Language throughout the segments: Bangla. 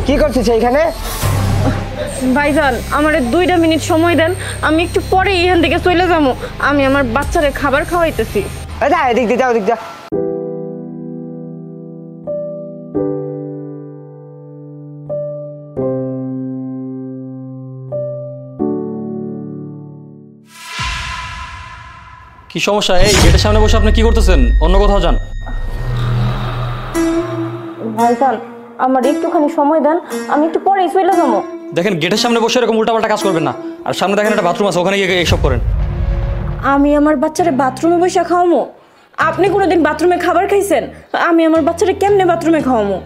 কি করছিস এইখানে? ভাইজান আমার 2টা মিনিট সময় দেন, আমি একটু পরে এখান থেকে চলে যাবো। আমি আমার বাচ্চারে খাবার খাওয়াইতেছি। যা এদিক দিয়ে, যাও এদিক যা। কি সমস্যা? এই গেটের সামনে বসে আপনি কি করতেছেন? অন্য কোথাও যান। ভাইজান আমার একটুখানি সময় দেন, আমি একটু পরে চলে যাবো। দেখেন গেটের সামনে বসে এরকম উল্টাপাল্টা কাজ করবেন না। আর সামনে দেখেন একটা বাথরুম আছে, ওখানে গিয়ে এইসব করেন। আমি আমার বাচ্চারে বাথরুমে বসে খাওয়ামো? আপনি কোনোদিন বাথরুমে খাবার খাইছেন? আমি আমার বাচ্চারে কেমনে বাথরুমে খাওয়ামো?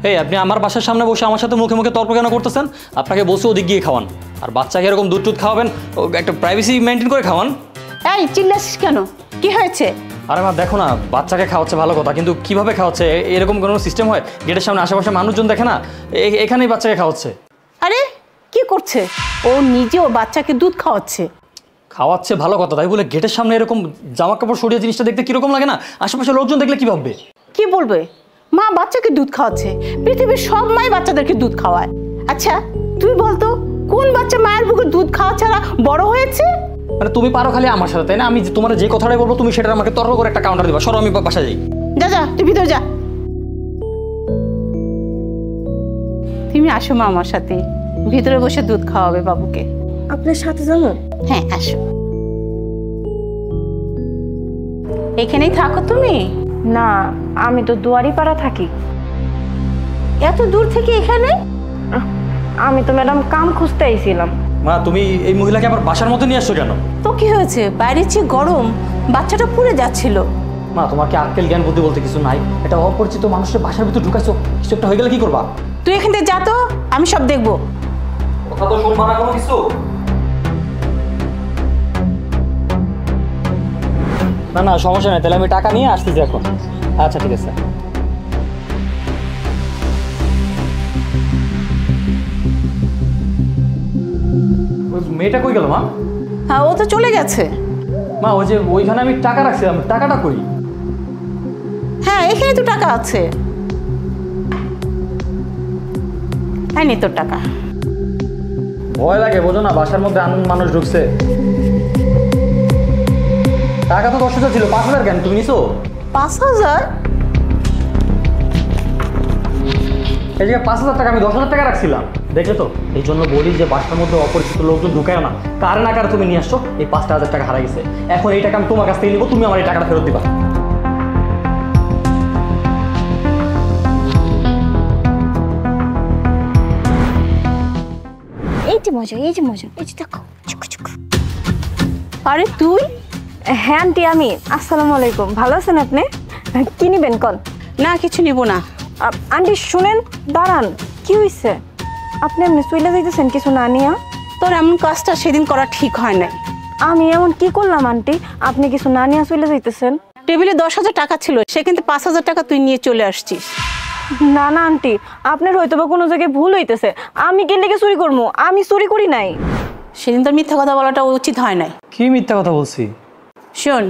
এই আপনি আমার বাসার সামনে বসে আমার সাথে মুখে মুখে তর্ক কেন করতেছেন? আপনাকে বসে ওদিক গিয়ে খাওয়ান। আর বাচ্চাকে এরকম দুধ টুধ খাওয়াবেন, একটা প্রাইভেসি মেনটেন করে খাওয়ান। এই চিল্লাছিস কেন? কি হয়েছে? আরে মা দেখো না, বাচ্চাকে খাওয়াচ্ছে ভালো কথা, কিন্তু কিভাবে খাওয়াচ্ছে? এরকম কোনো সিস্টেম হয়? গেটের সামনে আশেপাশে মানুষজন দেখে না, এখানেই বাচ্চাকে খাওয়াচ্ছে। আরে কি করছে ও? নিজেও বাচ্চাকে দুধ খাওয়াচ্ছে। খাওয়াচ্ছে ভালো কথা, তাই বলে গেটের সামনে এরকম জামা কাপড় সরিয়ে জিনিসটা দেখতে কিরকম লাগে না? আশেপাশে লোকজন দেখলে কি ভাববে? কি বলবে? মা বাচ্চাকে দুধ খাওয়াচ্ছে। পৃথিবীর সব মাই বাচ্চাদেরকে দুধ খাওয়ায়। আচ্ছা তুই বলতো, কোন বাচ্চা মায়ের বুকে দুধ খাওয়া ছাড়া বড় হয়েছে? মানে তুমি পারো খালি আমার সাথে, তাই না? আমি তোমার যে কথাটাই বলবো তুমি সেটা আমাকে তর্ক করে একটা কাউন্টার দিবা। সরো, আমি বাসা যাই। যা যা, তুই ভিতরে যা। তুমি আসো মা আমার সাথে, ভিতরে বসে দুধ খাওয়াবে বাবুকে। আপনার সাথে যাবো? হ্যাঁ আসো। এখানেই থাকো তুমি? না, আমি তো দুয়ারিপাড়া থাকি। এত দূর থেকে এখানে? আমি তো ম্যাডাম কাম খুঁজতে আইছিলাম। মা তুমি এই মহিলাকে আবার বাসার মধ্যে নিয়ে আসছো কেন? তো কি হয়েছে? বাইরের চেয়ে গরম, বাচ্চাটা পুড়ে যাচ্ছিল। মা তোমার কি আক্কেল জ্ঞান বুদ্ধি বলতে কিছু নাই? এটা অপরিচিত মানুষের বাসার ভিতর ঢুকাইছো, কিছু একটা হয়ে গেলে কি করবা? তুই এখান থেকে যা তো, আমি সব দেখবো। কথা তো শুনবা না কোনো কিছু? না না সমস্যা নেই, তাহলে আমি টাকা নিয়ে আসতেছি এখন। আচ্ছা ঠিক আছে। মেয়েটা কই গেল মা? হ্যাঁ ও তো চলে গেছে। মা ওই যে ওইখানে আমি টাকা রাখছিলাম, টাকাটা কই? হ্যাঁ এখানে তো টাকা আছে। হ্যাঁ নে তোর টাকা। ভয় লাগে বোঝো না, বাসার মধ্যে আনন্দ মানুষ ঢুকছে। টাকা তো 10,000 ছিল, 5,000 কেন তুমি নিছো? 5,000? এই জায়গায় 5,000 টাকা, আমি 10,000 টাকা রাখছিলাম। দেখলে তো, এই জন্য বলি যে বাসার মধ্যে অপরিচিত লোকজন ঢুকায় না। কারে না কারে তুমি নিয়ে আসছো, এই 5,000 টাকা হারা গেছে। এখন এই টাকা আমি তোমার কাছ থেকে নিবো, তুমি আমার এই টাকাটা ফেরত দিবা। এই যে মজা, এই যে মজা, এই যে দেখো। আরে তুই? হ্যাঁ আন্টি আমি। আসসালামু আলাইকুম, ভালো আছেন আপনি? কি নিবেন কল? না কিছু নিব না। আন্টি শুনেন, দাঁড়ান। কি হয়েছে? আপনি এমনি চলে যাইতেছেন কিছু না নিয়া? তোর এমন কাজটা সেদিন করা ঠিক হয় নাই। আমি এমন কি করলাম আন্টি, আপনি কিছু না নিয়ে চলে যাইতেছেন? টেবিলে 10,000 টাকা ছিল, সে কিন্তু 5,000 টাকা তুই নিয়ে চলে আসছিস। না না আন্টি, আপনার হয়তো বা কোনো জায়গায় ভুল হইতেছে। আমি কি লেগে চুরি করবো? আমি চুরি করি নাই। সেদিন তোর মিথ্যা কথা বলাটা উচিত হয় নাই। কি মিথ্যা কথা বলছি? শোন,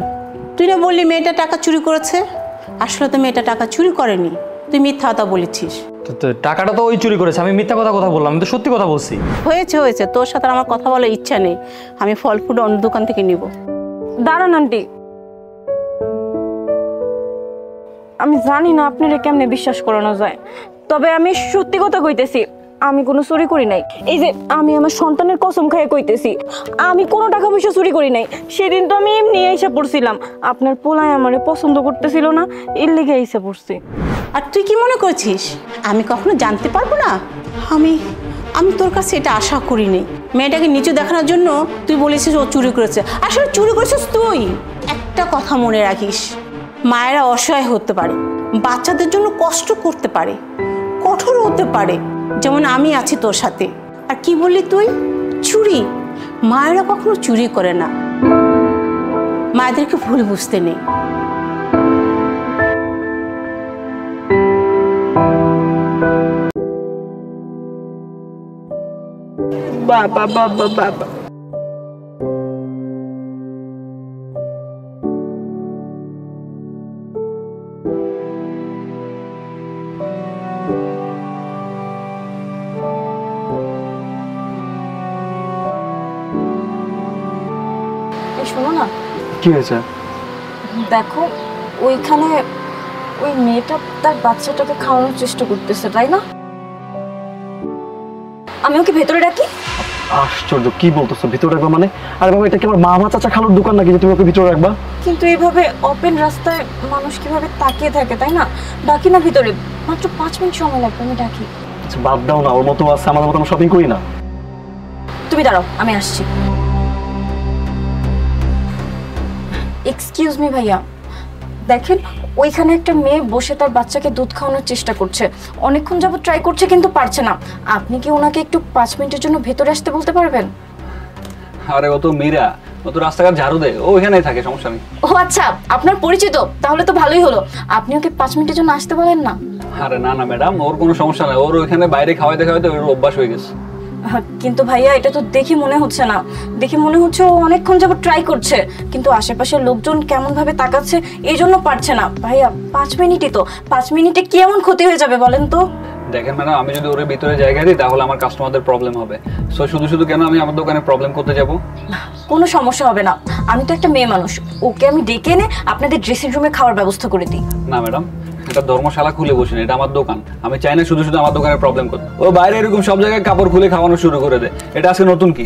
তুই না বললি মেয়েটা টাকা চুরি করেছে? আসলে তো মেয়েটা টাকা চুরি করেনি, তুই মিথ্যা কথা বলেছিস। টাকাটা তো ওই চুরি করেছে, আমি মিথ্যা কথা বললাম? আমি তো সত্যি কথা বলছি। হয়েছে হয়েছে, তোর সাথে আমার কথা বলার ইচ্ছা নেই। আমি ফল ফুড অন্য দোকান থেকে নিব। দাঁড়ান আন্টি, আমি জানি না আপনারা কেমনে বিশ্বাস করানো যায়, তবে আমি সত্যি কথা কইতেছি, আমি কোনো চুরি করি নাই। এই যে আমি আমার সন্তানের কসম খাইয়ে কইতেছি, আমি কোনো টাকা পয়সা চুরি করি নাই। সেদিন তো আমি এমনি এসে পড়ছিলাম, আপনার পোলায় আমারে পছন্দ করতেছিল না, এর লেগে এসে পড়ছি। আর তুই কি মনে করছিস আমি কখনো জানতে পারবো না? আমি আমি তোর কাছে এটা আশা করিনি। মেয়েটাকে নিচু দেখানোর জন্য তুই বলেছিস ও চুরি করেছে, আসলে চুরি করেছিস তুই। একটা কথা মনে রাখিস, মায়েরা অসহায় হতে পারে, বাচ্চাদের জন্য কষ্ট করতে পারে, কঠোর হতে পারে, যেমন আমি আছি তোর সাথে। আর কি বললি তুই? চুরি? মায়েরা কখনো চুরি করে না, মায়েদেরকে ভুল বুঝতে নেই। বাবা বাবা বাবা, কি হয়েছে? দেখো ওইখানে ওই মেয়েটা তার বাচ্চাটাকে খাওয়ানোর চেষ্টা করতেছে, তাই না? আমি ওকে ভেতরে ডাকি? আশ্চর্য, কি বলতেছো ভিতরে রাখবা মানে? আরে বাবা, এটা কি আমার মামা চাচা খালুর দোকান নাকি যে তুমি ওকে ভিতরে রাখবা? কিন্তু এইভাবে ওপেন রাস্তায় মানুষ কিভাবে তাকিয়ে থাকে, তাই না? ডাকি না ভিতরে, মাত্র 5 মিনিট সময় লাগবে, আমি ডাকি। আচ্ছা বাদ দাও না, ওর মতো আছে, আমাদের মতো আমরা শপিং করি না। তুমি দাঁড়াও, আমি আসছি। এক্সকিউজ মি ভাইয়া, দেখেন ওইখানে একটা মেয়ে বসে তার বাচ্চাকে দুধ খাওয়ানোর চেষ্টা করছে, অনেকক্ষণ যাবত ট্রাই করছে কিন্তু পারছে না। আপনি কি ওনাকে একটু 5 মিনিটের জন্য ভেতরে আসতে বলতে পারবেন? আরে ও তো মীরা, ও তো রাস্তাঘাট ঝাড়ু দেয়, ও ওইখানেই থাকে, সমস্যা নেই। ও আচ্ছা, আপনার পরিচিত, তাহলে তো ভালোই হলো। আপনি ওকে 5 মিনিটের জন্য আসতে বলেন না। আরে না না ম্যাডাম, ওর কোনো সমস্যা নাই, ওর ওইখানে বাইরে খাওয়াইতে খাওয়াইতে ওর অভ্যাস হয়ে গেছে। কিন্তু ভাইয়া এটা তো দেখে মনে হচ্ছে না, দেখে মনে হচ্ছে ও অনেকক্ষণ যাবত ট্রাই করছে, কিন্তু আশেপাশের লোকজন কেমন ভাবে তাকাচ্ছে এই জন্য পারছে না। ভাইয়া 5 মিনিটই তো, 5 মিনিটে কি এমন ক্ষতি হয়ে যাবে বলেন তো? দেখেন ম্যাডাম, আমি যদি ওর ভিতরে জায়গা দিই তাহলে আমার কাস্টমারদের প্রবলেম হবে। সো শুধু শুধু কেন আমি আমার দোকানে প্রবলেম করতে যাব? কোনো সমস্যা হবে না, আমি তো একটা মেয়ে মানুষ, ওকে আমি ডেকে এনে আপনাদের ড্রেসিং রুমে খাওয়ার ব্যবস্থা করে দিই। না ম্যাডাম, এটা ধর্মশালা খুলে বসেন, এটা আমার দোকান, আমি চাই না শুধু শুধু আমার দোকানে প্রবলেম করতে। ও বাইরে এরকম সব জায়গায় কাপড় খুলে খাওয়ানো শুরু করে দেয়, এটা আজকে নতুন কি?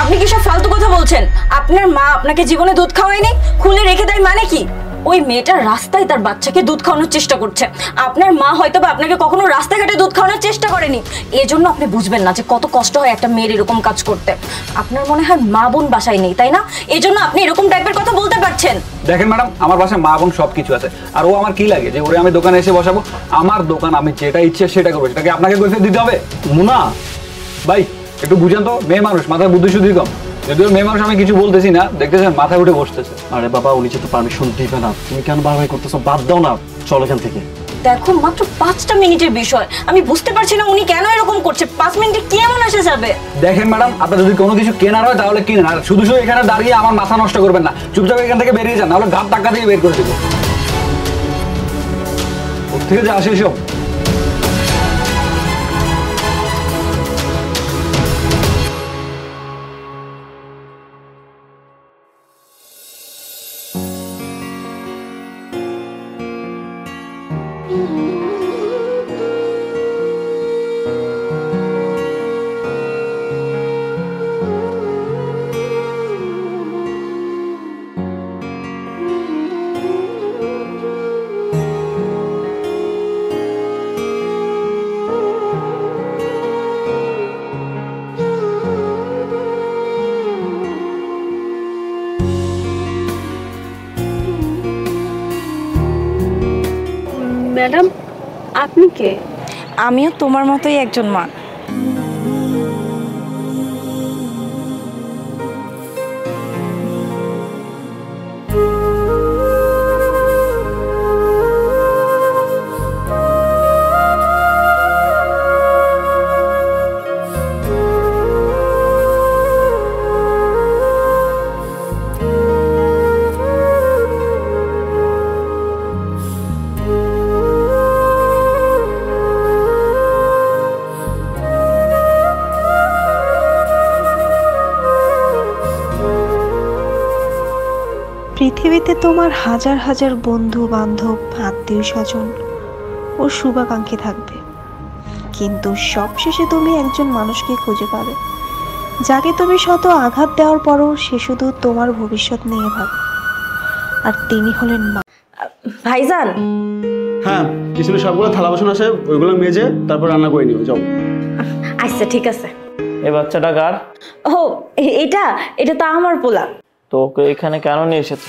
আপনি কি সব ফালতু কথা বলছেন? আপনার মা আপনাকে জীবনে দুধ খাওয়ায়নি, খুলে রেখে দেয় মানে কি? ওই মেয়েটা রাস্তায় তার বাচ্চাকে দুধ খাওয়ানোর চেষ্টা করছে, আপনার মা হয়তো বা আপনাকে কখনো রাস্তাঘাটে দুধ খাওয়ানোর চেষ্টা করেনি, এজন্য আপনি বুঝবেন না যে কত কষ্ট হয় একটা মেয়ের এরকম কাজ করতে। আপনার মনে হয় মা বোন বাসায় নেই, তাই না? এজন্য আপনি এরকম টাইপের কথা বলতে পারছেন। দেখেন ম্যাডাম, আমার বাসায় মা বোন সব কিছু আছে, আর ও আমার কি লাগে যে ওরে আমি দোকানে এসে বসাবো? আমার দোকান, আমি যেটা ইচ্ছে সেটা করবো, সেটাকে আপনাকে কৈফিয়ত দিতে হবে? মুনা ভাই একটু বুঝেন তো, মেয়ে মানুষ, মাথায় বুদ্ধি শুদ্ধি কম। যদিও মেয়ে মানুষ, আমি কিছু বলতেছি না, দেখতেছেন মাথায় উঠে বসতেছে। আরে বাবা, উনি যেহেতু পারমিশন দিবে না, তুমি কেন বারবার করতেছো? বাদ দাও না, চল এখান থেকে। দেখো মাত্র 5টা মিনিটের বিষয়, আমি বুঝতে পারছি না উনি কেন এরকম করছে। 5 মিনিটে কি এমন আসে যাবে? দেখেন ম্যাডাম, আপনার যদি কোনো কিছু কেনার হয় তাহলে কিনেন, আর শুধু শুধু এখানে দাঁড়িয়ে আমার মাথা নষ্ট করবেন না। চুপচাপ এখান থেকে বেরিয়ে যান, নাহলে ঘাট টাকা দিয়ে বের করে দেবো। ওর থেকে যা আসে এসব। ম্যাডাম আপনি কে? আমিও তোমার মতোই একজন মা। পৃথিবীতে তোমার হাজার হাজার বন্ধু বান্ধব আত্মীয় স্বজন ও শুভাকাঙ্ক্ষী থাকবে, কিন্তু সবশেষে তুমি একজন মানুষকে খুঁজে পাবে যাকে তুমি শত আঘাত দেওয়ার পরও সে শুধু তোমার ভবিষ্যৎ নিয়ে ভাবে, আর তিনি হলেন মা। ভাইজান, হ্যাঁ, কিচেনে সবগুলো থালা বাসন আছে, ওইগুলো মেজে তারপর রান্না করে নিও, যাও। আচ্ছা ঠিক আছে। এই বাচ্চাটা কার? ও এটা এটা তো আমার পোলা। তো ওকে এখানে কেন নিয়ে এসেছে?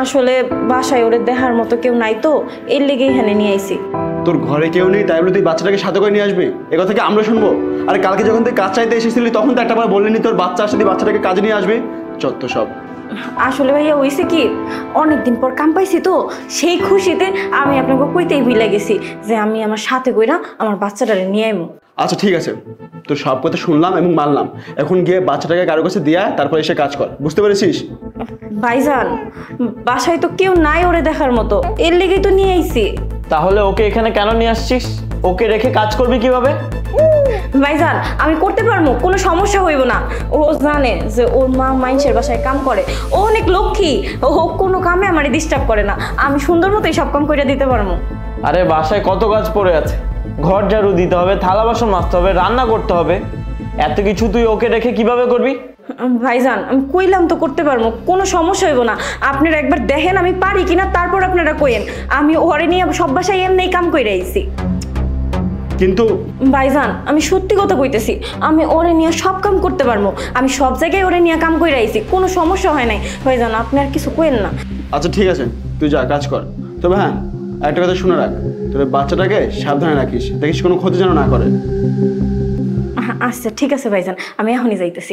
আসলে বাসায় ওরে দেখার মতো কেউ নাই তো, এর লেগে এখানে নিয়ে আইছি। তোর ঘরে কেউ নেই তাই বলে তুই বাচ্চাটাকে সাথে করে নিয়ে আসবি? এ কথা কি আমরা শুনবো? আর কালকে যখন তুই কাজ চাইতে এসেছিলি তখন তো একটা বার বললেনি তোর বাচ্চা আসলে বাচ্চাটাকে কাজে নিয়ে আসবি? চত্ব সব। আসলে ভাইয়া হইছে কি, অনেকদিন পর কাম পাইছি তো, সেই খুশিতে আমি আপনাকে কইতেই ভুলে গেছি যে আমি আমার সাথে কইরা আমার বাচ্চাটারে নিয়ে আইমু। আচ্ছা ঠিক আছে, তোর সব কথা শুনলাম এবং মানলাম, এখন গিয়ে বাচ্চাটাকে কারো কাছে দিয়ে তারপর এসে কাজ কর, বুঝতে পেরেছিস? ভাইজান বাসায় তো কেউ নাই ওরে দেখার মতো, এর লেগেই তো নিয়ে আইছি। তাহলে ওকে এখানে কেন নিয়ে আসছিস? ওকে রেখে কাজ করবি কিভাবে? ভাইজান আমি করতে পারবো, কোনো সমস্যা হইব না। ও জানে যে ওর মা মাইনসের বাসায় কাম করে, ও অনেক লক্ষ্মী, ও কোনো কামে আমারে ডিস্টার্ব করে না। আমি সুন্দর মতোই সব কাম করে দিতে পারবো। আরে বাসায় কত কাজ পড়ে আছে, ঘর ঝাড়ু দিতে হবে, থালা বাসন মাজতে হবে, রান্না করতে হবে, এত কিছু তুই ওকে রেখে কিভাবে করবি? ভাইজান আমি কইলাম তো করতে পারবো, কোনো সমস্যা হইব না। আপনারা একবার দেখেন আমি পারি কিনা, তারপর আপনারা কইেন। আমি ওরে নিয়ে সব বাসায় এমনি কাম করে আইছি। কিন্তু ভাইজান আমি সত্যি কথা কইতেছি, আমি ওরে নিয়ে সব কাম করতে পারবো। আমি সব জায়গায় ওরে নিয়ে কাম করে আইছি, কোনো সমস্যা হয় নাই। ভাইজান আপনি আর কিছু কইেন না। আচ্ছা ঠিক আছে, তুই যা কাজ কর। তবে হ্যাঁ, একটা কথা শুনে রাখ, তোর বাচ্চাটাকে সাবধানে রাখিস, দেখিস কোনো ক্ষতি যেন না করে। আচ্ছা ঠিক আছে ভাইজান, আমি এখনই যাইতেছি।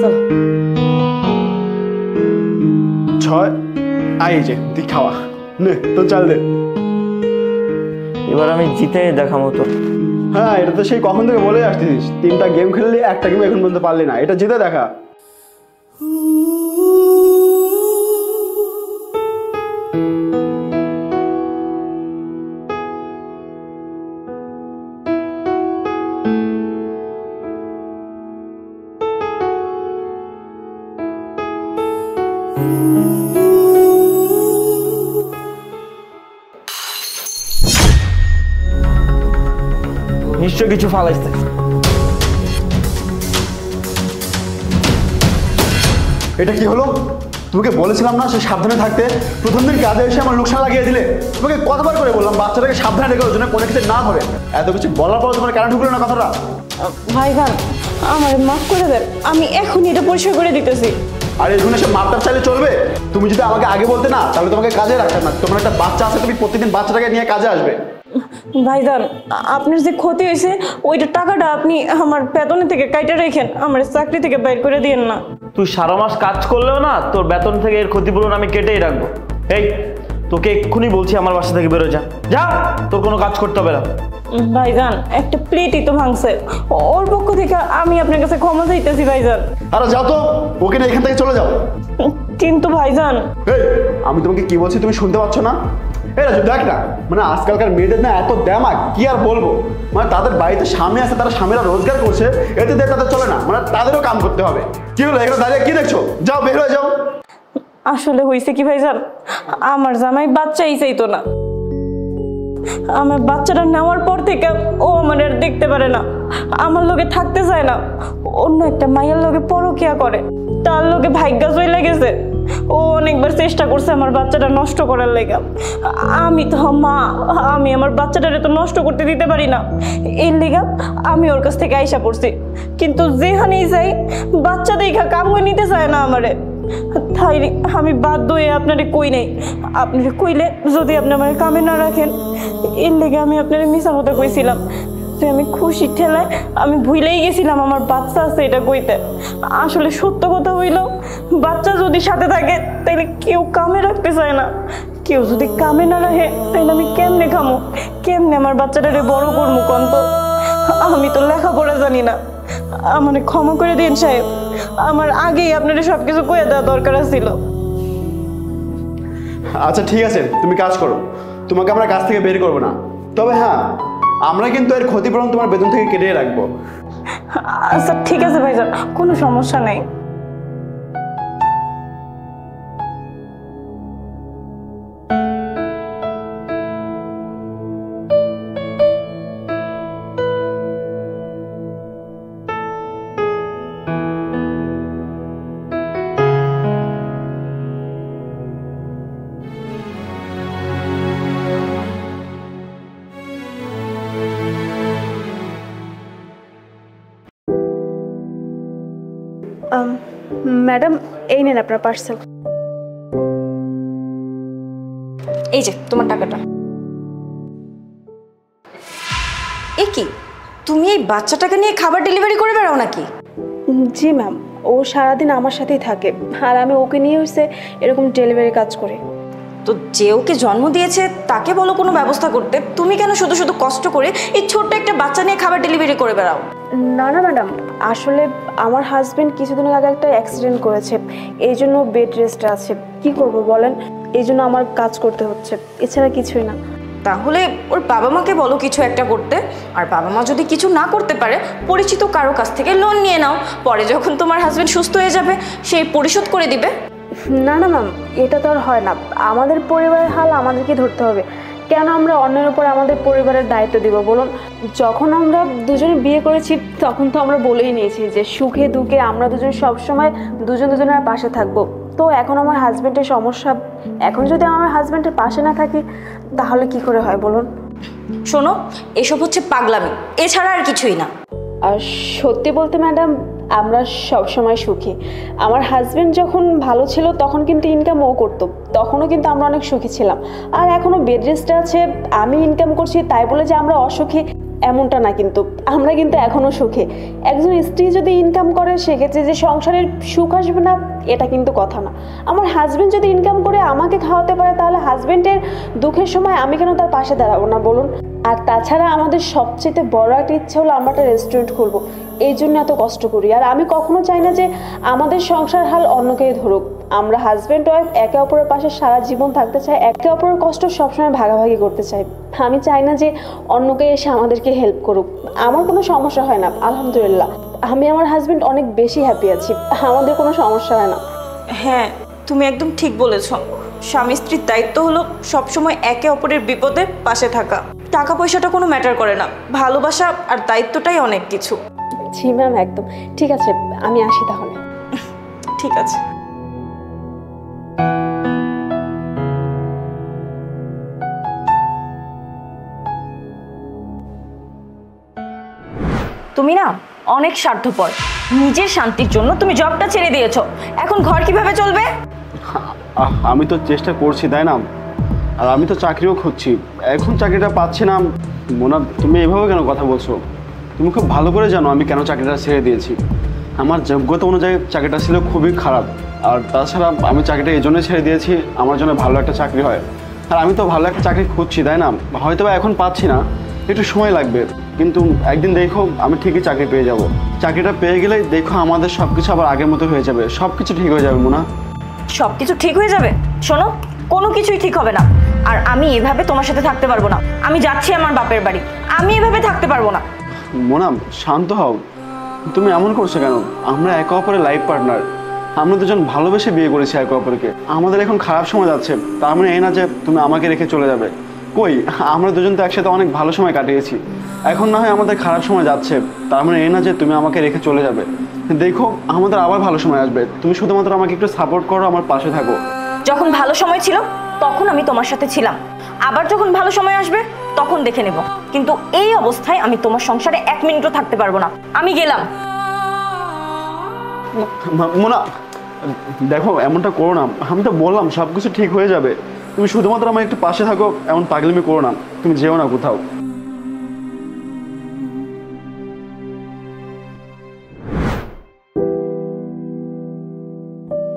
চলো। 6 আই যে তুই খাওয়া নে, তো চাল দে। এবার আমি জিতে দেখাবো তো। হ্যাঁ, এটা তো সেই কখন থেকে বলে আসছিস, 3টা গেম খেললি, একটা গেম এখন পর্যন্ত পারলি না, এটা জিতে দেখা। নিশ্চয় কিছু ফালাইছে। এটা কি হলো? তোমাকে বলেছিলাম না সে সাবধানে থাকতে, প্রথম দিন কাজে এসে আমার লোকসান লাগিয়ে দিলে। তোমাকে কতবার করে বললাম বাচ্চাটাকে সাবধানে রেখে ওর জন্য কোনো কিছু না ধরে। এত কিছু বলার পর তোমার কেন ঢুকলো না কথাটা? ভাইজান আমার মাফ করে দেন, আমি এখনই এটা পরিষ্কার করে দিতেছি। আর এখানে সে মাপটাপ চাইলে চলবে? তুমি যদি আমাকে আগে বলতে না, তাহলে তোমাকে কাজে রাখতাম না। তোমার একটা বাচ্চা আছে, তুমি প্রতিদিন বাচ্চাটাকে নিয়ে কাজে আসবে। ভাইজান আপনার যে ক্ষতি হয়েছে ওইটা টাকাটা আপনি আমার বেতনের থেকে কাইটা রেখেন, আমার চাকরি থেকে বাইর করে দিয়েন না। তুই সারা মাস কাজ করলেও না, তোর বেতন থেকে এর ক্ষতিপূরণ আমি কেটেই রাখবো। এই তোকে এক্ষুনি বলছি আমার বাসা থেকে বেরো, যা যা, তোর কোনো কাজ করতে হবে না। ভাইজান একটা প্লেটই তো ভাঙছে, ওর পক্ষ থেকে আমি আপনার কাছে ক্ষমা চাইতেছি ভাইজান। আরে যাও তো, ওকে না এখান থেকে চলে যাও। কিন্তু ভাইজান এই আমি তোমাকে কি বলছি তুমি শুনতে পাচ্ছ না? এই রাজু দেখ না, মানে আজকালকার মেয়েদের না এত দেমাগ, কি আর বলবো। মানে তাদের বাড়িতে স্বামী আছে, তারা স্বামীরা রোজগার করছে, এতে দিয়ে তাদের চলে না, মানে তাদেরও কাম করতে হবে। কি হলো এখানে দাঁড়িয়ে কি দেখছো? যাও বের হয়ে যাও। আসলে হয়েছে কি ভাইজান, আমার জামাই বাচ্চাই চাইতো না। আমার বাচ্চাটা নেওয়ার পর থেকে ও আমার আর দেখতে পারে না, আমার লগে থাকতে চায় না, অন্য একটা মায়ের লগে পরকিয়া করে। তার লগে ভাগ্য চলে গেছে। ও অনেকবার চেষ্টা করছে আমার বাচ্চাটা নষ্ট করার লেগে। আমি তো মা, আমি আমার বাচ্চাটারে তো নষ্ট করতে দিতে পারি না, এর লেগে আমি ওর কাছ থেকে আইসা পড়ছি। কিন্তু যেখানেই যাই বাচ্চা দেখা কাম করে নিতে চায় না আমারে। তাই আমি বাধ্য হয়ে আপনারে কই নাই। আপনারে কইলে যদি আপনি আমার কামে না রাখেন, এর লেগে আমি আপনারে মিছা মতো কইছিলাম যে আমি খুশি ঠেলায় আমি ভুলেই গেছিলাম আমার বাচ্চা আছে এটা কইতে। আসলে সত্য কথা হইল, বাচ্চা যদি সাথে থাকে তাইলে কেউ কামে রাখতে চায় না। কেউ যদি কামে না রাখে তাইলে আমি কেমনে খামো, কেমনে আমার বাচ্চাটারে বড় করবো কন্ত? আমি তো লেখাপড়া জানি না, আমাকে ক্ষমা করে দিন সাহেব। আমার আগেই আপনারা সবকিছু কয়ে দেওয়া দরকার ছিল। আচ্ছা ঠিক আছে, তুমি কাজ করো, তোমাকে আমরা কাজ থেকে বের করবো না। তবে হ্যাঁ, আমরা কিন্তু এর ক্ষতিপূরণ তোমার বেতন থেকে কেটে রাখবো। আচ্ছা ঠিক আছে ভাইজান, কোনো সমস্যা নেই। ম্যাডাম এই নেন আপনার পার্সেল। এই যে তোমার টাকাটা। এ কি, তুমি এই বাচ্চাটাকে নিয়ে খাবার ডেলিভারি করে বেড়াও নাকি? জি ম্যাম, ও সারাদিন আমার সাথেই থাকে, আর আমি ওকে নিয়ে হচ্ছে এরকম ডেলিভারি কাজ করি। তো যে ওকে জন্ম দিয়েছে তাকে বলো কোনো ব্যবস্থা করতে, তুমি কেন শুধু শুধু কষ্ট করে এই ছোট্ট একটা বাচ্চা নিয়ে খাবার ডেলিভারি করে বেড়াও? না না ম্যাডাম, আসলে আমার হাজবেন্ড কিছুদিন আগে একটা অ্যাক্সিডেন্ট করেছে, এই জন্য বেড রেস্টে আছে। কি করব বলেন, এই জন্য আমার কাজ করতে হচ্ছে, এছাড়া কিছুই না। তাহলে ওর বাবা মাকে বলো কিছু একটা করতে, আর বাবা মা যদি কিছু না করতে পারে পরিচিত কারো কাছ থেকে লোন নিয়ে নাও, পরে যখন তোমার হাজবেন্ড সুস্থ হয়ে যাবে সেই পরিশোধ করে দিবে। না না ম্যাম, এটা তো আর হয় না। আমাদের পরিবারের হাল আমাদেরকে ধরতে হবে। কেন আমরা অন্যের উপর আমাদের পরিবারের দায়িত্ব দিব বলুন? যখন আমরা দুজনে বিয়ে করেছি তখন তো আমরা বলেই নিয়েছি যে সুখে দুঃখে আমরা দুজন সবসময় দুজনের পাশে থাকবো। তো এখন আমার হাজব্যান্ডের সমস্যা, এখন যদি আমার হাজব্যান্ডের পাশে না থাকি তাহলে কি করে হয় বলুন? শোনো, এসব হচ্ছে পাগলামি, এছাড়া আর কিছুই না। আর সত্যি বলতে ম্যাডাম, আমরা সবসময় সুখী। আমার হাজব্যান্ড যখন ভালো ছিল তখন কিন্তু ইনকাম ও করতো, তখনও কিন্তু আমরা অনেক সুখী ছিলাম। আর এখনও বেড রেস্টে আছে, আমি ইনকাম করছি তাই বলে যে আমরা অসুখী এমনটা না, কিন্তু আমরা কিন্তু এখনও সুখী। একজন স্ত্রী যদি ইনকাম করে সেক্ষেত্রে যে সংসারের সুখ আসবে না এটা কিন্তু কথা না। আমার হাজব্যান্ড যদি ইনকাম করে আমাকে খাওয়াতে পারে তাহলে হাজব্যান্ডের দুঃখের সময় আমি কেন তার পাশে দাঁড়াবো না বলুন? আর তাছাড়া আমাদের সবচেয়ে বড় একটা ইচ্ছে হলো আমরা একটা রেস্টুরেন্ট খুলবো, এই জন্য এত কষ্ট করি। আর আমি কখনো চাই না যে আমাদের সংসার হাল অন্যকেই ধরুক। আমরা হাজব্যান্ড ওয়াইফ একে অপরের পাশে সারা জীবন থাকতে চাই, একে অপরের কষ্ট সবসময় ভাগাভাগি করতে চাই। আমি চাই না যে অন্যকে এসে আমাদেরকে হেল্প করুক। আমার কোনো সমস্যা হয় না, আলহামদুলিল্লাহ। আমি আমার হাজব্যান্ড অনেক বেশি হ্যাপি আছি, আমাদের কোনো সমস্যা হয় না। হ্যাঁ, তুমি একদম ঠিক বলেছ। স্বামী স্ত্রীর দায়িত্ব হলো সবসময় একে অপরের বিপদে পাশে থাকা। টাকা পয়সাটা কোনো ম্যাটার করে না, ভালোবাসা আর দায়িত্বটাই অনেক কিছু। জি ম্যাম, একদম ঠিক আছে, আমি আসি তাহলে। ঠিক আছে। তুমি না অনেক স্বার্থপর। নিজের শান্তির জন্য তুমি জবটা ছেড়ে দিয়েছো, এখন ঘর কিভাবে চলবে? আমি তো চেষ্টা করছি তাই না, আর আমি তো চাকরিও খুঁজছি, এখন চাকরিটা পাচ্ছি না। মোনা, তুমি এভাবে কেন কথা বলছো? তুমি খুব ভালো করে জানো আমি কেন চাকরিটা ছেড়ে দিয়েছি। আমার যোগ্যতা অনুযায়ী চাকরিটা ছিল খুবই খারাপ, আর তাছাড়া আমি চাকরিটা এই জন্যই ছেড়ে দিয়েছি আমার জন্য ভালো একটা চাকরি হয়। আর আমি তো ভালো একটা চাকরি খুঁজছি তাই না, হয়তো এখন পাচ্ছি না, একটু সময় লাগবে, কিন্তু একদিন দেখো আমি ঠিকই চাকরি পেয়ে যাব। চাকরিটা পেয়ে গেলে দেখো আমাদের সব কিছু আবার আগের মতো হয়ে যাবে, সব কিছু ঠিক হয়ে যাবে মোনা। সব কিছু ঠিক হয়ে যাবে? শোনো, কোনো কিছুই ঠিক হবে না। আর আমি এভাবে তোমার সাথে থাকতে পারবো না। আমি যাচ্ছি আমার বাপের বাড়ি, আমি এভাবে থাকতে পারবো না। মোনা, শান্ত হও। তুমি এমন করছো কেন? আমরা একে অপরের লাইফ পার্টনার, আমরা দুজন ভালোবেসে বিয়ে করেছি একে অপরকে। আমাদের এখন খারাপ সময় যাচ্ছে, তার মানে এই না যে তুমি আমাকে রেখে চলে যাবে। কই, আমরা দুজন তো একসাথে অনেক ভালো সময় কাটিয়েছি। এখন না হয় আমাদের খারাপ সময় যাচ্ছে, তার মানে এই না যে তুমি আমাকে রেখে চলে যাবে। দেখো আমাদের আবার ভালো সময় আসবে, তুমি শুধুমাত্র আমাকে একটু সাপোর্ট করো, আমার পাশে থাকো। যখন ভালো সময় ছিল তখন আমি তোমার সাথে ছিলাম, আবার যখন ভালো সময় আসবে তখন দেখে নেব। কিন্তু এই অবস্থায় আমি তোমার সংসারে 1 মিনিটও থাকতে পারবো না। আমি গেলাম। মোনা দেখো, এমনটা করো না। আমি তো বললাম সব কিছু ঠিক হয়ে যাবে, তুমি শুধুমাত্র আমার একটু পাশে থাকো। এমন পাগলামি করো না, তুমি যেও না কোথাও।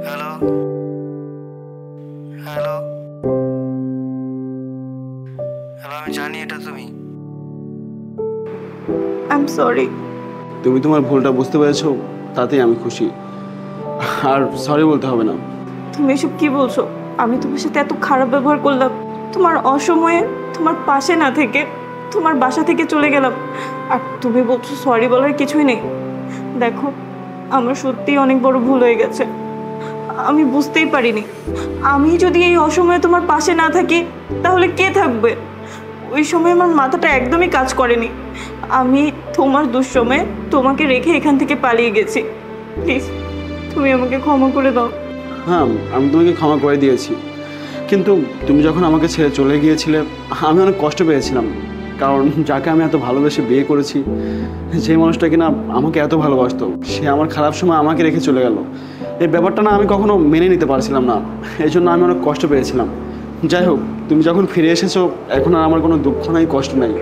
হ্যালো হ্যালো হ্যালো, আমি জানি এটা তুমি। I am sorry. তুমি তোমার ভুলটা বুঝতে পেরেছো, তাতেই আমি খুশি। আর সরি বলতে হবে না। তুমি এসব কি বলছো? আমি তোমার সাথে এত খারাপ ব্যবহার করলাম, তোমার অসময়ে তোমার পাশে না থেকে তোমার বাসা থেকে চলে গেলাম, আর তুমি বলছো সরি বলার কিছুই নেই। দেখো, আমার সত্যিই অনেক বড় ভুল হয়ে গেছে, আমি বুঝতেই পারিনি। আমি যদি এই অসময়ে তোমার পাশে না থাকি তাহলে কে থাকবে? ওই সময় আমার মাথাটা একদমই কাজ করেনি। আমি তোমার দুঃসময়ে তোমাকে রেখে এখান থেকে পালিয়ে গেছি। প্লিজ তুমি আমাকে ক্ষমা করে দাও। হ্যাঁ, আমি তোমাকে ক্ষমা করে দিয়েছি, কিন্তু তুমি যখন আমাকে ছেড়ে চলে গিয়েছিলে আমি অনেক কষ্ট পেয়েছিলাম। কারণ যাকে আমি এত ভালোবেসে বিয়ে করেছি, যে মানুষটা কিনা আমাকে এত ভালোবাসতো, সে আমার খারাপ সময় আমাকে রেখে চলে গেল। এই ব্যাপারটা না আমি কখনো মেনে নিতে পারছিলাম না, এই জন্য আমি অনেক কষ্ট পেয়েছিলাম। যাই হোক, তুমি যখন ফিরে এসেছো এখন আর আমার কোনো দুঃখ নাই, কষ্ট নাই।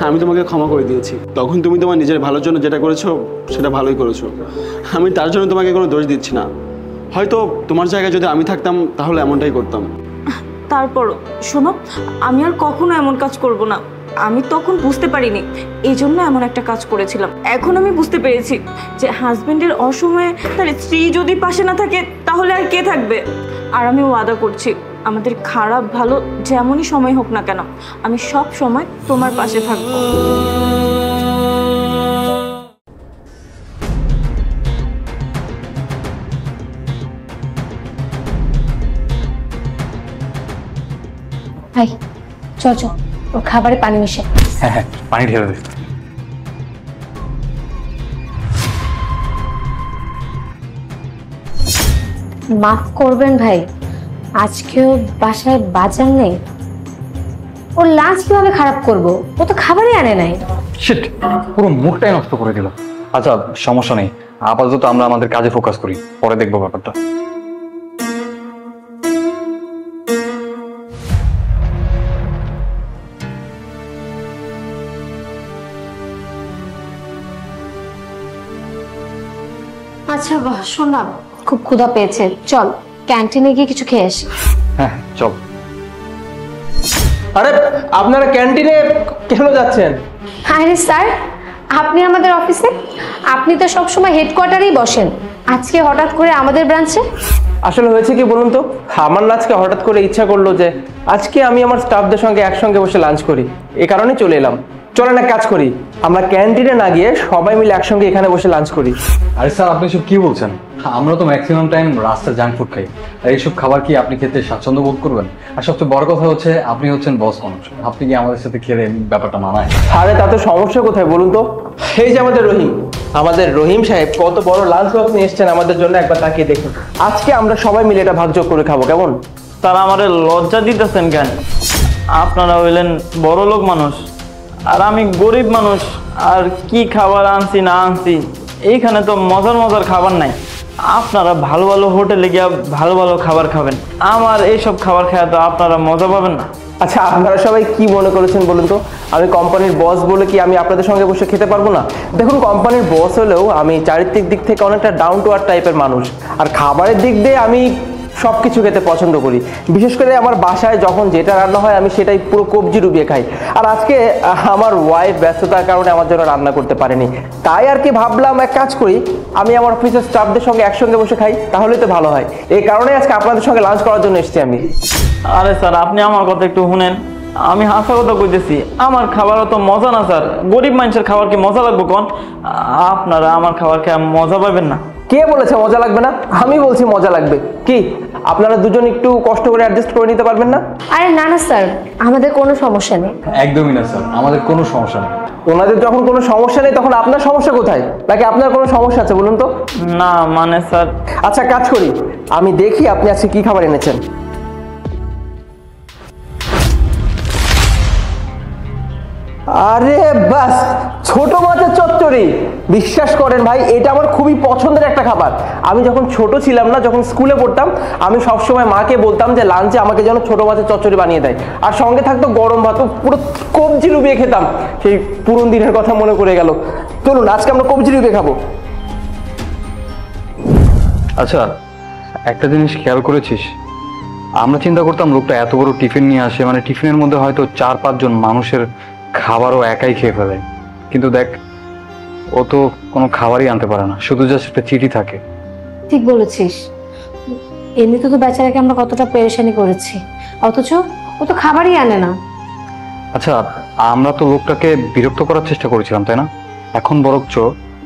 আমি তোমাকে ক্ষমা করে দিয়েছি। তখন তুমি তোমার নিজের ভালোর জন্য যেটা করেছো সেটা ভালোই করেছো, আমি তার জন্য তোমাকে কোনো দোষ দিচ্ছি না। হয়তো তোমার জায়গায় যদি আমি থাকতাম তাহলে এমনটাই করতাম। তারপর শোনো, আমি আর কখনো এমন কাজ করব না। আমি তখন বুঝতে পারিনি, এই জন্য এমন একটা কাজ করেছিলাম। এখন আমি বুঝতে পেরেছি যে হাজবেন্ডের অসময়ে তার স্ত্রী যদি পাশে না থাকে তাহলে আর কে থাকবে। আর আমি ওয়াদা করছি আমাদের খারাপ ভালো যেমনই সময় হোক না কেন আমি সব সময় তোমার পাশে থাকবো। ভাই চল চল, ওর খাবারে পানি মিশে। হ্যাঁ হ্যাঁ, পানি ঢেলে দে। মাফ করবেন ভাই, আজকেও বাসায় বাজার নেই। ওর লাঞ্চ কিভাবে খারাপ করব? ও তো খাবারই আনে নাই। শিট, পুরো মুখটাই নষ্ট করে দিল। আচ্ছা সমস্যা নেই, আপাতত আমরা আমাদের কাজে ফোকাস করি, পরে দেখবো ব্যাপারটা। আচ্ছা শোন না, খুব ক্ষুধা পেয়েছে, চল ক্যান্টিনে গিয়ে কিছু খেয়ে আসি। হ্যাঁ চল। আরে আপনারা ক্যান্টিনে কেন যাচ্ছেন? আরে স্যার, আপনি আমাদের অফিসে, আপনি তো সবসময় হেডকোয়ার্টারেই বসেন, আজকে হঠাৎ করে আমাদের ব্রাঞ্চে? আসলে হয়েছে কি বলুন তো, আমার না আজকে হঠাৎ করে ইচ্ছা করলো যে আজকে আমি আমার স্টাফদের সঙ্গে একসঙ্গে বসে লাঞ্চ করি, এই কারণে চলে এলাম। চলেন এক কাজ করি, আমরা ক্যান্টিনে না গিয়ে সবাই মিলে একসঙ্গে এখানে বসে লাঞ্চ করি। আরে স্যার, আপনি সব কি বলছেন? আমরা তো ম্যাক্সিমাম টাইম রাস্তায় জাঙ্ক ফুড খাই, আর এইসব খাবার কি আপনি খেতে স্বাচ্ছন্দ্য বোধ করবেন? আর সবচেয়ে বড় কথা হচ্ছে আপনি হচ্ছেন বস মানুষ, আপনি কি আমাদের সাথে খেলে ব্যাপারটা মানায়? আরে তাতে সমস্যা কোথায় বলুন তো? এই যে আমাদের রহিম সাহেব কত বড় লাঞ্চ বক্স নিয়ে এসছেন আমাদের জন্য, একবার তাকিয়ে দেখুন। আজকে আমরা সবাই মিলে এটা ভাগযোগ করে খাবো, কেমন? তারা আমাদের লজ্জা দিতেছেন কেন? আপনারা হইলেন বড় লোক মানুষ আর আমি গরিব মানুষ, আর কি খাবার আনছি না আনছি এইখানে তো মজার মজার খাবার নাই। আপনারা ভালো ভালো হোটেলে গিয়ে ভালো ভালো খাবার খাবেন, আমার এইসব খাবার খাওয়া তো আপনারা মজা পাবেন না। আচ্ছা আপনারা সবাই কি মনে করেছেন বলুন তো? আমি কোম্পানির বস বলে কি আমি আপনাদের সঙ্গে বসে খেতে পারবো না? দেখুন, কোম্পানির বস হলেও আমি চারিত্রিক দিক থেকে অনেকটা ডাউন টু আর্থ টাইপের মানুষ, আর খাবারের দিক দিয়ে আমি সব কিছু খেতে পছন্দ করি। বিশেষ করে আমার বাসায় যখন যেটা রান্না হয় আমি সেটাই পুরো কবজি ডুবিয়ে খাই। আর আজকে আমার ওয়াইফ ব্যস্ততার কারণে আমার জন্য রান্না করতে পারেনি, তাই আর কি ভাবলাম এক কাজ করি, আমি আমার অফিসের স্টাফদের সঙ্গে একসঙ্গে বসে খাই, তাহলেই তো ভালো হয়। এই কারণে আজকে আপনাদের সঙ্গে লাঞ্চ করার জন্য এসেছি আমি। আরে স্যার, আপনি আমার কথা একটু শুনেন, আমি হাসা কথা কইতেছি, আমার খাবার অত মজা না স্যার। গরিব মানুষের খাবার কি মজা লাগবে কোন? আপনারা আমার খাবার খেয়ে মজা পাবেন না। কে বলেছে মজা লাগবে না? আমি বলছি মজা লাগবে। কি আপনারা দুজন একটু কষ্ট করে অ্যাডজাস্ট করে নিতে পারবেন না? আরে না না স্যার, আমাদের কোনো সমস্যা নেই। একদমই না স্যার, আমাদের কোনো সমস্যা নেই। ওনাদের যখন কোনো সমস্যা নেই তখন আপনার সমস্যা কোথায়? নাকি আপনার কোনো সমস্যা আছে বলুন তো? না মানে স্যার। আচ্ছা কাজ করি, আমি দেখি আপনি আজকে কি খাবার এনেছেন। আরে বাস, ছোট মাছের চচ্চড়ি। বিশ্বাস করেন ভাই, এটা আমার খুবই পছন্দের একটা খাবার। আমি যখন ছোট ছিলাম না, যখন স্কুলে পড়তাম, আমি সবসময় মাকে বলতাম যে লাঞ্চে আমাকে যেন ছোট মাছের চচ্চড়ি বানিয়ে দেয়, আর সঙ্গে থাকতো গরম ভাত, পুরো কবজি ডুবিয়ে খেতাম। সেই পুরনো দিনের কথা মনে করে গেল। চলুন আজকে আমরা কবজি ডুবিয়ে খাবো। আচ্ছা একটা জিনিস খেয়াল করেছিস, আমরা চিন্তা করতাম লোকটা এত বড় টিফিন নিয়ে আসে, মানে টিফিনের মধ্যে হয়তো 4-5 জন মানুষের খাবারও একাই খেয়ে ফেলে, কিন্তু দেখ ও তো কোনো খাবারই আনতে পারে না, শুধু জাস্ট একটা চিঠি থাকে। ঠিক বলেছিস, এমনিতে তো বেচারাকে আমরা কতটা পেরেশানি করেছি, অথচ ও তো খাবারই আনে না। আচ্ছা আমরা তো লোকটাকে বিরক্ত করার চেষ্টা করেছিলাম তাই না? এখন বরঞ্চ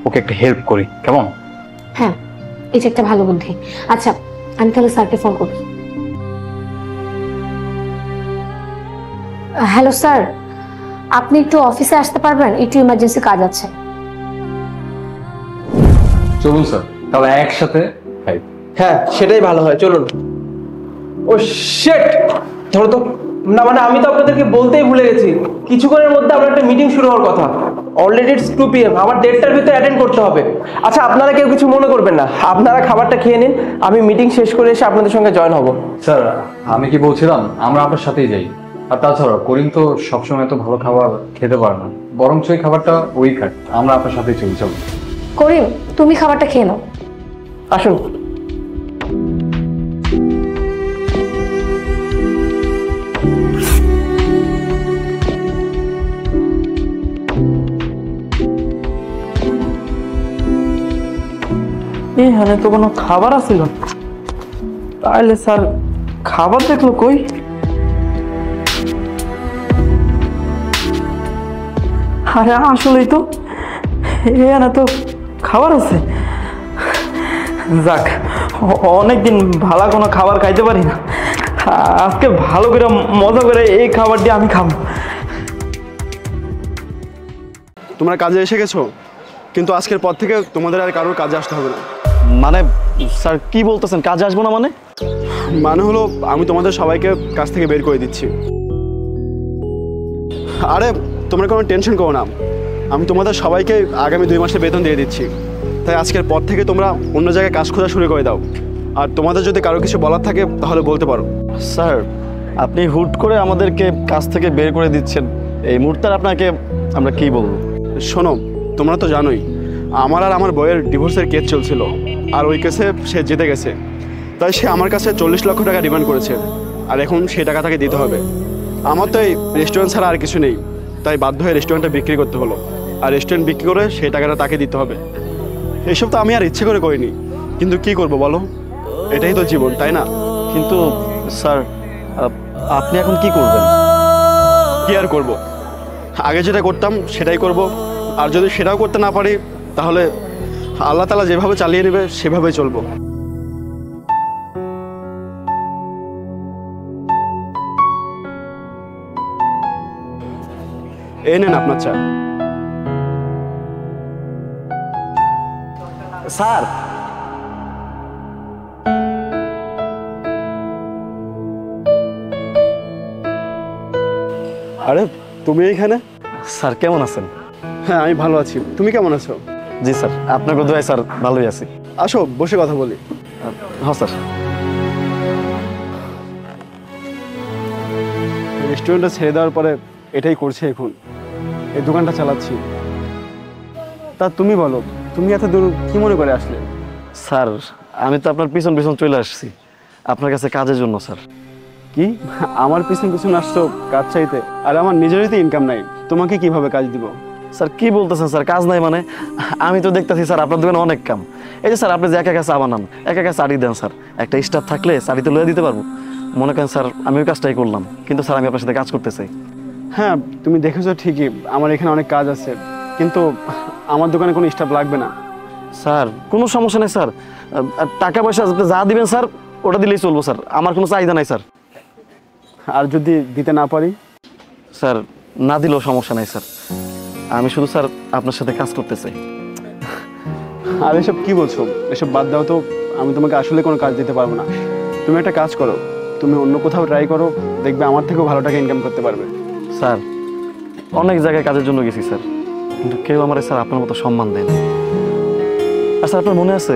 ওকে একটা হেল্প করি, কেমন? হ্যাঁ, এটা একটা ভালো বুদ্ধি। আচ্ছা আমি তাহলে স্যারকে ফোন করি। হ্যালো স্যার, আপনি একটু অফিসে আসতে পারবেন? একটু ইমার্জেন্সি কাজ আছে। চলুন স্যার, তাহলে একসাথে খাই। হ্যাঁ সেটাই ভালো হয়, চলুন। ও শিট, ধরো তো না, মানে আমি তো আপনাদেরকে বলতেই ভুলে গেছি, কিছুক্ষণের মধ্যে আমার একটা মিটিং শুরু হওয়ার কথা। অলরেডি ইটস 2 PM, আমার 1:30টার ভিতরে অ্যাটেন্ড করতে হবে। আচ্ছা আপনারা কেউ কিছু মনে করবেন না, আপনারা খাবারটা খেয়ে নিন, আমি মিটিং শেষ করে এসে আপনাদের সঙ্গে জয়েন হব। স্যার আমি কি বলছিলাম, আমরা আপনার সাথেই যাই। আর তাছাড়া করিম তো সবসময় এত ভালো খাবার খেতে পারে না, বরঞ্চ ওই খাবারটা ওই খায়, আমরা আপনার সাথেই চলি। চল করিম, তুমি খাবারটা খেয়ে নাও। আসুন। এখানে তো কোনো খাবার আছিল, তাহলে স্যার খাবার দেখলো কই? আরে আসলেই তো এখানে তো খাবার আছে। যাক, অনেকদিন ভালো কোনো খাবার খাইতে পারি না, আজকে ভালো করে মজা করে এই খাবার দিয়ে আমি খাবো। তোমরা কাজে এসে গেছো, কিন্তু আজকের পর থেকে তোমাদের আর কারোর কাজে আসতে হবে না। মানে স্যার কি বলতেছেন, কাজে আসবো না মানে? মানে হলো আমি তোমাদের সবাইকে কাজ থেকে বের করে দিচ্ছি। আরে তোমরা কোনো টেনশন করো না, আমি তোমাদের সবাইকে আগামী 2 মাসের বেতন দিয়ে দিচ্ছি। তাই আজকের পর থেকে তোমরা অন্য জায়গায় কাজ খোঁজা শুরু করে দাও। আর তোমাদের যদি কারো কিছু বলার থাকে তাহলে বলতে পারো। স্যার আপনি হুট করে আমাদেরকে কাজ থেকে বের করে দিচ্ছেন, এই মুহূর্তে আপনাকে আমরা কি বলবো? শোনো, তোমরা তো জানোই আমার আর আমার বইয়ের ডিভোর্সের কেস চলছিল, আর ওই কেসে সে জিতে গেছে। তাই সে আমার কাছে 40 লক্ষ টাকা ডিমান্ড করেছে, আর এখন সেই টাকা তাকে দিতে হবে। আমার তো এই রেস্টুরেন্ট ছাড়া আর কিছু নেই, তাই বাধ্য হয়ে রেস্টুরেন্টটা বিক্রি করতে হলো, আর রেস্টুরেন্ট বিক্রি করে সেই টাকাটা তাকে দিতে হবে। এসব তো আমি আর ইচ্ছে করে করিনি, কিন্তু কি করব বলো, এটাই তো জীবন, তাই না? কিন্তু স্যার আপনি এখন কি করবেন? কি আর করব, আগে যেটা করতাম সেটাই করব। আর যদি সেটাও করতে না পারি তাহলে আল্লাহ তাআলা যেভাবে চালিয়ে নেবে সেভাবেই চলবো। এই নেন আপনার চা। স্যার আরে তুমি এইখানে? স্যার কেমন আছেন? হ্যাঁ আমি ভালো আছি, তুমি কেমন আছো? জি স্যার, আপনাকে দোয়ায় স্যার ভালোই আছি। আসো বসে কথা বলি। হ্যাঁ স্যার। রেস্টুরেন্টটা ছেড়ে দেওয়ার পরে এটাই করছে, এখন এই দোকানটা চালাচ্ছি। তা তুমি বলো, তুমি এত দূর কি মনে করে আসলে? স্যার আমি তো আপনার পিছন পিছন চলে আসছি আপনার কাছে কাজের জন্য। স্যার কি আমার পিছন পিছন আসছো কাজ চাইতে? আর আমার নিজেরই তো ইনকাম নাই, তোমাকে কিভাবে কাজ দিব? স্যার কি বলতেছেন স্যার, কাজ নাই মানে? আমি তো দেখতেছি স্যার আপনার দোকানে অনেক কাম। এই যে স্যার আপনি যে একা একা চা বানান, একা একা চাড়ি দেন স্যার, একটা স্টাফ থাকলে চাড়িতে লয়ে দিতে পারবো। মনে করেন স্যার আমি ওই কাজটাই করলাম, কিন্তু স্যার আমি আপনার সাথে কাজ করতে চাই। হ্যাঁ তুমি দেখেছো ঠিকই, আমার এখানে অনেক কাজ আছে, কিন্তু আমার দোকানে কোনো স্টাফ লাগবে না। স্যার কোনো সমস্যা নেই স্যার, টাকা পয়সা আপনি যা দিবেন স্যার ওটা দিলেই চলবো স্যার, আমার কোনো চাহিদা নাই স্যার। আর যদি দিতে না পারি? স্যার না দিলেও সমস্যা নাই স্যার, আমি শুধু স্যার আপনার সাথে কাজ করতে চাই। আর এসব কি বলছো, এসব বাদ দাও তো, আমি তোমাকে আসলে কোনো কাজ দিতে পারবো না। তুমি একটা কাজ করো, তুমি অন্য কোথাও ট্রাই করো, দেখবে আমার থেকেও ভালো টাকা ইনকাম করতে পারবে। স্যার অনেক জায়গায় কাজের জন্য গেছি স্যার, কিন্তু কেউ আমার স্যার আপনার মতো সম্মান দেয় না। আর স্যার আপনার মনে আছে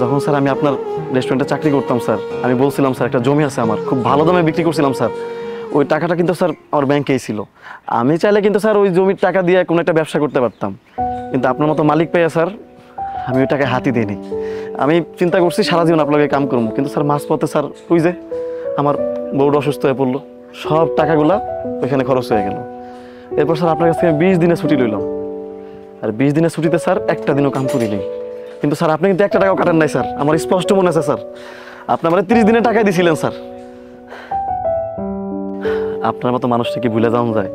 যখন স্যার আমি আপনার রেস্টুরেন্টে চাকরি করতাম স্যার, আমি বলছিলাম স্যার একটা জমি আছে আমার, খুব ভালো দামে বিক্রি করছিলাম স্যার, ওই টাকাটা কিন্তু স্যার আমার ব্যাংকেই ছিল। আমি চাইলে কিন্তু স্যার ওই জমির টাকা দিয়ে কোনো একটা ব্যবসা করতে পারতাম, কিন্তু আপনার মতো মালিক পেয়ে স্যার আমি ওই টাকায় হাতই দিইনি। আমি চিন্তা করছি সারা জীবন আপনাকে কাম করবো, কিন্তু স্যার মাঝপথে স্যার ওই যে আমার বউটা অসুস্থ হয়ে পড়লো, সব টাকাগুলা ওইখানে খরচ হয়ে গেল। এরপর স্যার আপনার কাছ থেকে 20 দিনের ছুটি লইলাম, আর 20 দিনের ছুটিতে স্যার একটা দিনও কাম করি নেই। কিন্তু স্যার আপনি কিন্তু একটা টাকাও কাটেন নাই স্যার, আমার স্পষ্ট মনে আছে স্যার, আপনি আমার 30 দিনের টাকাই দিয়েছিলেন স্যার। আপনার মতো মানুষটা কি ভুলে যাওয়া যায়?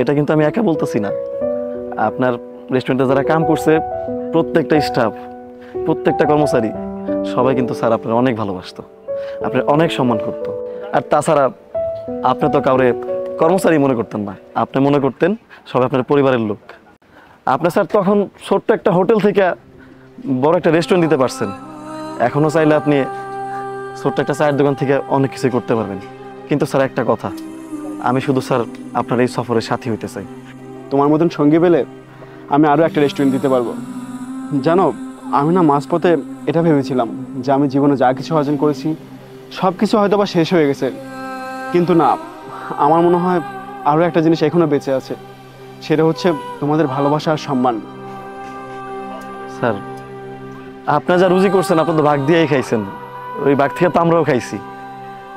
এটা কিন্তু আমি একা বলতেছি না, আপনার রেস্টুরেন্টে যারা কাম করছে প্রত্যেকটা স্টাফ, প্রত্যেকটা কর্মচারী সবাই কিন্তু স্যার আপনার অনেক ভালোবাসতো, আপনার অনেক সম্মান করতো। আর তাছাড়া আপনি তো কাউরে কর্মচারী মনে করতেন না, আপনি মনে করতেন সবাই আপনার পরিবারের লোক। আপনি স্যার তখন ছোট্ট একটা হোটেল থেকে বড় একটা রেস্টুরেন্ট দিতে পারছেন, এখনও চাইলে আপনি ছোট্ট একটা চায়ের দোকান থেকে অনেক কিছু করতে পারবেন। কিন্তু স্যার একটা কথা, আমি শুধু স্যার আপনার এই সফরের সাথী হইতে চাই। তোমার মতন সঙ্গী পেলে আমি আরও একটা রেস্টুরেন্ট দিতে পারবো। জানো আমি না মাঝপথে এটা ভেবেছিলাম যে আমি জীবনে যা কিছু অর্জন করেছি সব কিছু হয়তো বা শেষ হয়ে গেছে, কিন্তু না, আমার মনে হয় আরও একটা জিনিস এখনও বেঁচে আছে, সেটা হচ্ছে তোমাদের ভালোবাসা আর সম্মান। স্যার আপনার যা রুজি করছেন আপনি তো ভাগ দিয়েই খাইছেন, ওই ভাগ থেকে তো আমরাও খাইছি।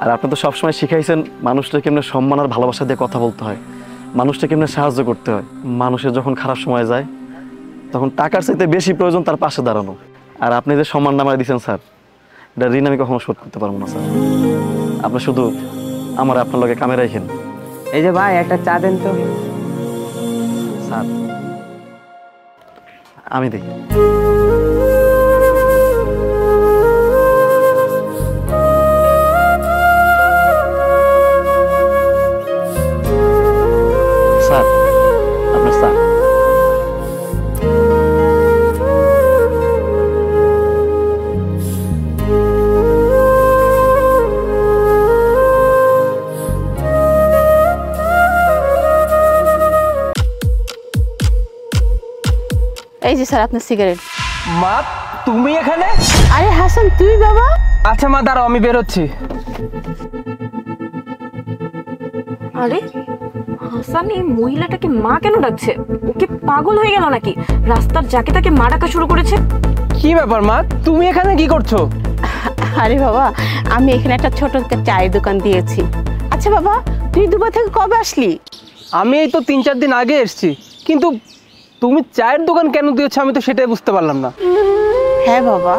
আর আপনি তো সবসময় শিখাইছেন মানুষটা কেমনে সম্মান আর ভালোবাসা দিয়ে কথা বলতে হয়, মানুষটা কেমনে সাহায্য করতে হয়, মানুষের যখন খারাপ সময় যায় তখন টাকার চাইতে বেশি প্রয়োজন তার পাশে দাঁড়ানো। আর আপনি যে সম্মান নামায় দিয়েছেন স্যার, এটা ঋণ আমি কখনো শোধ করতে পারবো না স্যার। আপনি শুধু আমার আপনার লগে কামে রাখেন। এই যে ভাই একটা চা দেন তো। স্যার আমি দিই। স্যার আপনার স্যার। এই যে স্যার আপনার সিগারেট। মা তুমি এখানে? আরে হাসান তুই বাবা? আচ্ছা মা দাঁড়াও, আমি বেরোচ্ছি। আরে হাসান এই মহিলাটাকে মা কেন ডাকছে? ওকে পাগল হয়ে গেল নাকি? রাস্তার যাকে তাকে মা ডাকা শুরু করেছে। কি ব্যাপার মা, তুমি এখানে কি করছো? আরে বাবা আমি এখানে একটা ছোট চায়ের দোকান দিয়েছি। আচ্ছা বাবা তুই দুবাই থেকে কবে আসলি? আমি এই তো 3-4 দিন আগে এসেছি, কিন্তু তুমি চায়ের দোকান কেন দিয়েছো আমি তো সেটাই বুঝতে পারলাম না। হ্যাঁ বাবা।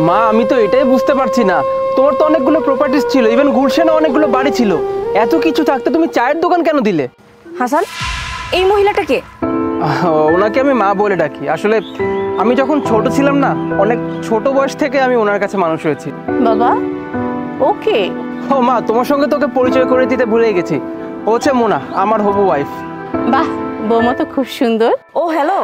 মা আমি তো এটাই বুঝতে পারছি না, তোমার তো অনেকগুলো প্রপার্টিস ছিল, ইভেন গুলশানে অনেকগুলো বাড়ি ছিল, এত কিছু থাকতে তুমি চায়ের দোকান কেন দিলে? হাসান এই মহিলাটাকে? ওনাকে আমি মা বলে ডাকি। আসলে আমি যখন ছোট ছিলাম না, অনেক ছোট বয়স থেকে আমি ওনার কাছে মানুষ হয়েছি। বাবা ওকে? ও মা তোমার সঙ্গে তোকে পরিচয় করে দিতে ভুলে গেছি, ও হচ্ছে মোনা, আমার হবু ওয়াইফ। বাহ বৌমা তো খুব সুন্দর। ও হ্যালো,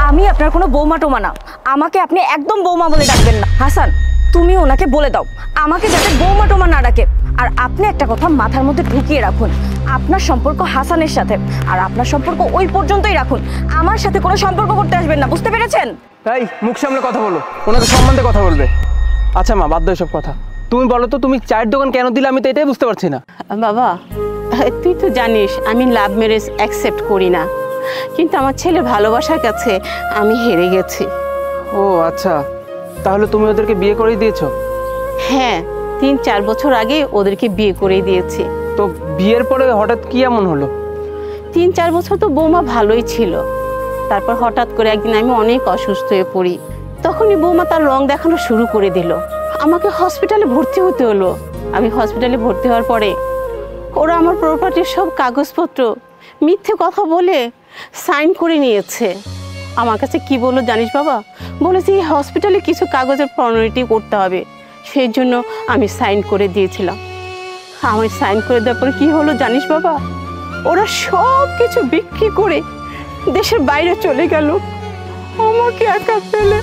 আমি আপনার কোনো বৌমা টোমা না, আমাকে আপনি একদম বৌমা বলে ডাকবেন না। হাসান তুমি ওনাকে বলে দাও আমাকে যাতে বৌমা টোমা না ডাকে। আর আপনি একটা কথা মাথার মধ্যে ঢুকিয়ে রাখুন, আপনার সম্পর্ক হাসানের সাথে, আর আপনার সম্পর্ক ওই পর্যন্তই রাখুন, আমার সাথে কোনো সম্পর্ক করতে আসবেন না, বুঝতে পেরেছেন? তাই মুখ সামলে কথা বলো, ওনাকে সম্মান দিয়ে কথা বলবে। আচ্ছা মা বাদ দাও এসব কথা, তুমি বলো তো তুমি চায়ের দোকান কেন দিলে? আমি তো এটাই বুঝতে পারছি না। বাবা তুই তো জানিস আমি লাভ ম্যারেজ অ্যাকসেপ্ট করি না, কিন্তু আমার ছেলে ভালোবাসার কাছে আমি হেরে গেছি। ও আচ্ছা, তাহলে তুমি ওদেরকে বিয়ে করে দিয়েছো? হ্যাঁ 3-4 বছর আগে ওদেরকে বিয়ে করে দিয়েছি। তো বিয়ের পরে হঠাৎ কি এমন হলো? 3-4 বছর তো বৌমা ভালোই ছিল, তারপর হঠাৎ করে একদিন আমি অনেক অসুস্থ হয়ে পড়ি, তখনই বৌমা তার রং দেখানো শুরু করে দিল, আমাকে হসপিটালে ভর্তি হতে হলো। আমি হসপিটালে ভর্তি হওয়ার পরে ওরা আমার প্রপার্টির সব কাগজপত্র মিথ্যে কথা বলে সাইন করে নিয়েছে। আমার কাছে কি বললো জানিস বাবা? বলেছে এই হসপিটালে কিছু কাগজের ফর্মালিটি করতে হবে, সেই জন্য আমি সাইন করে দিয়েছিলাম। আমি সাইন করে দেওয়ার পরে কী হলো জানিস বাবা? ওরা সব কিছু বিক্রি করে দেশের বাইরে চলে গেল, আমাকে একা ফেলে।